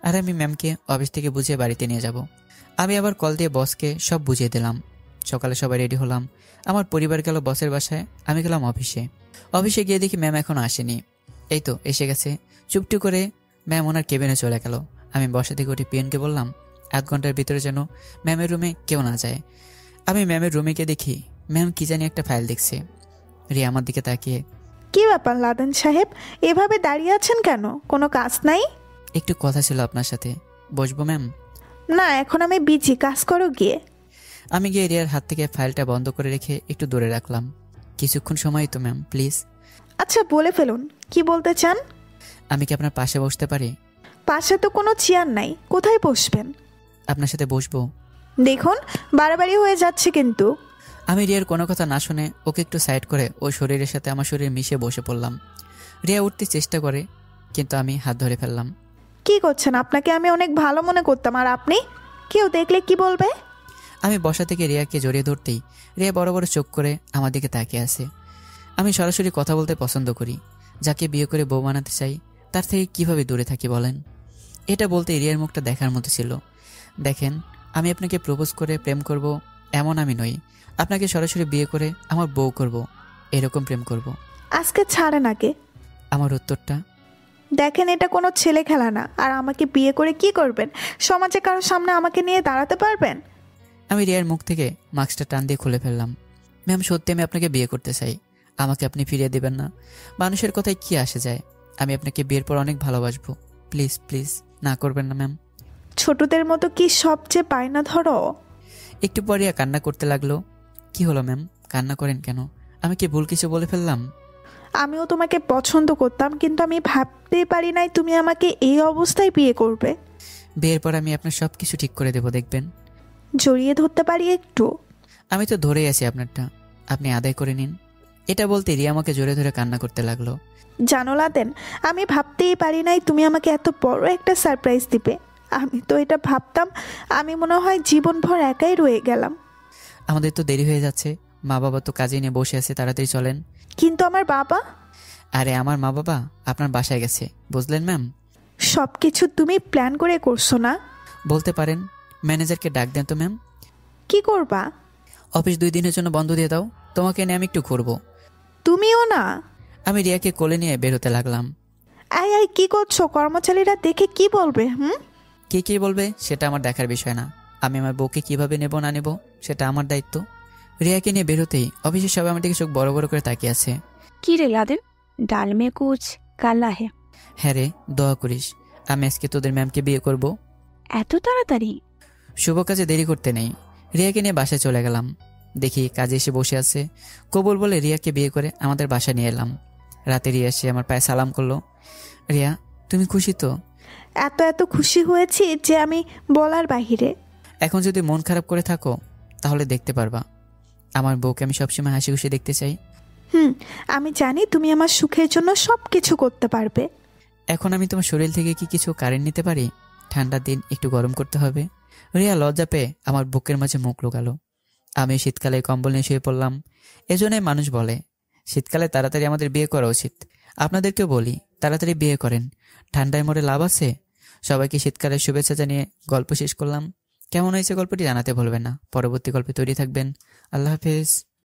B: আর আমি ম্যামকে অফিস থেকে বুঝিয়ে বাড়িতে নিয়ে যাব। আমি আবার কল দিয়ে বসকে সব বুঝিয়ে দিলাম। সকালে সবাই রেডি হলাম, আমার পরিবার গেল বসের বাসায়, আমি গেলাম অফিসে। অফিসে গিয়ে দেখি ম্যাম এখনও আসেনি। এই তো এসে গেছে। চুপটি করে ম্যাম ওনার কেবিনে চলে গেল। আমি বসা থেকে উঠে পিএনকে বললাম 1 ঘন্টার ভিতরে যেন ম্যামের রুমে কেউ না যায়। আমি ম্যামের রুমে গিয়ে দেখি ম্যাম কি জানি একটা ফাইল দেখছে। রিয়া আমার দিকে তাকিয়ে,
K: কি ব্যাপার লাদেন সাহেব, এভাবে দাঁড়িয়ে আছেন কেন? কোনো কাজ নাই?
B: একটু কথা ছিল আপনার সাথে, বসবো ম্যাম?
K: না, এখন আমি বিজি, কাজ করো গিয়ে।
B: আমি গিয়ে রিয়ার হাত থেকে ফাইলটা বন্ধ করে রেখে একটু দূরে রাখলাম। কিছুক্ষণ সময় তো ম্যাম, প্লিজ।
K: আচ্ছা বলে ফেলুন, কি বলতে চান?
B: আমি কি আপনার পাশে বসতে পারি?
K: পাশে তো কোনো চেয়ার নাই, কোথায় বসবেন?
B: আপনার সাথে বসবো।
K: দেখুন, বাড়াবাড়ি হয়ে যাচ্ছে কিন্তু।
B: আমি রিয়ার কোনো কথা না শুনে ওকে একটু সাইড করে ওর শরীরের সাথে আমার শরীর মিশে বসে পড়লাম। রিয়া উঠতে চেষ্টা করে, কিন্তু আমি হাত ধরে ফেললাম।
K: কি করছেন? আপনাকে আমি অনেক ভালো মনে করতাম, আর আপনি? কেউ দেখলে কি বলবে?
B: আমি বসা থেকে রিয়াকে জড়িয়ে ধরতেই রিয়া বড় বড় চোখ করে আমার দিকে তাকিয়ে আছে। আমি সরাসরি কথা বলতে পছন্দ করি। যাকে বিয়ে করে বউ বানাতে চাই তার থেকে কিভাবে দূরে থাকি বলেন? এটা বলতে রিয়ার মুখটা দেখার মতো ছিল। দেখেন, আমি আপনাকে প্রপোজ করে প্রেম করব এমন আমি নই। আপনাকে সরাসরি বিয়ে করে আমার বউ করব, এরকম প্রেম করব।
K: আজকে ছাড়েন আগে।
B: আমার উত্তরটা,
K: দেখেন, এটা কোনো ছেলে খেলা না। আর আমাকে বিয়ে করে কি করবেন? সমাজে কারোর সামনে আমাকে নিয়ে দাঁড়াতে পারবেন?
B: আমি রিয়ার মুখ থেকে মাস্কটা টান দিয়ে খুলে ফেললাম। ম্যাম, সত্যি আমি আপনাকে বিয়ে করতে চাই। আমাকে আপনি ফিরিয়ে দেবেন না? মানুষের কথায় কি আসে যায়? আমি আপনাকে বিয়ের পর অনেক ভালোবাসবো। প্লিজ প্লিজ না করবেন না ম্যাম।
K: ছোটদের মতো কি সবচেয়ে পায় না ধরো?
B: একটু পরে কান্না করতে লাগলো। কি হলো ম্যাম, কান্না করেন কেন? আমি কি ভুল কিছু বলে ফেললাম?
K: আমিও তোমাকে পছন্দ করতাম, কিন্তু আমি ভাবতেই পারি নাই তুমি আমাকে এই অবস্থায় বিয়ে করবে।
B: বিয়ের পর আমি আপনার সব কিছু ঠিক করে দেবো, দেখবেন।
K: জড়িয়ে ধরতে পারি একটু?
B: আমি তো ধরেই আছি আপনারটা, আপনি আদায় করে নিন। এটা বলতে রিয়া আমাকে জোরে ধরে কান্না করতে লাগলো।
K: জানো লাদেন, আমি ভাবতেই পারি নাই তুমি আমাকে এত বড় একটা সারপ্রাইজ দিবে। আমি তো এটা ভাবতাম আমি মনে হয় জীবনভর একাই রয়ে গেলাম।
B: আমাদের তো দেরি হয়ে যাচ্ছে, মা বাবা তো কাজে নিয়ে বসে আছে, তাড়াতাড়ি চলেন।
K: কিন্তু আমার বাবা?
B: আরে আমার মা বাবা আপনার বাসায় গেছে, বুঝলেন ম্যাম?
K: সব কিছু তুমি প্ল্যান করে করছো না?
B: বলতে পারেন। ম্যানেজারকে ডাক দেন তো ম্যাম।
K: কি করবা?
B: অফিস 2 দিনের জন্য বন্ধ দিয়ে দাও, তোমাকে নিয়ে আমি একটু ঘুরবো।
K: তুমিও না?
B: আমি রিয়াকে কোলে নিয়ে বের হতে লাগলাম।
K: আই আই, কি করছো? কর্মচারীরা দেখে কি বলবে?
B: কে বলবে সেটা আমার দেখার বিষয় না। আমি আমার বউকে কিভাবে নেব না নেব সেটা আমার দায়িত্ব। রিয়াকে নিয়ে বেরোতেই অফিসের সবাই আমার দিকে চোখ বড় বড় করে তাকিয়ে আছে।
G: কি রে লাদেন, ডাল মে কুচ কালা হে?
B: হ্যাঁ রে, দোয়া করিস আমি আজকে তোদের ম্যামকে বিয়ে করব।
G: এত তাড়াতাড়ি?
B: শুভ কাজে দেরি করতে নেই। রিয়াকে নিয়ে বাসায় চলে গেলাম। দেখি কাজে এসে বসে আছে। কবুল বলে রিয়াকে বিয়ে করে আমাদের বাসায় নিয়ে এলাম। রাতে রিয়া এসে আমার পায়ে সালাম করলো। রিয়া, তুমি খুশি তো?
K: এত খুশি হয়েছি যে আমি বলার বাহিরে।
B: এখন যদি মন খারাপ করে থাকো তাহলে দেখতে পারবা, আমার বউকে আমি সবসময় হাসি খুশি দেখতে চাই।
K: আমি জানি তুমি আমার সুখের জন্য সব কিছু করতে পারবে।
B: এখন আমি তোমার শরীর থেকে কি কিছু কারেন্ট নিতে পারি? ঠান্ডার দিন একটু গরম করতে হবে। রিয়া লজ্জা পেয়ে আমার বুকের মাঝে মুখ লুকালো। আমি শীতকালে কম্বল নিয়ে শুয়ে পড়লাম। এজন্যই মানুষ বলে শীতকালে তাড়াতাড়ি আমাদের বিয়ে করা উচিত। আপনাদেরকেও বলি তাড়াতাড়ি বিয়ে করেন, ঠান্ডায় মরে লাভ আছে। সবাইকে শীতকালের শুভেচ্ছা জানিয়ে গল্প শেষ করলাম। কেমন হয়েছে গল্পটি জানাতে ভুলবেন না। পরবর্তী গল্পে তৈরি থাকবেন। আল্লাহ হাফেজ।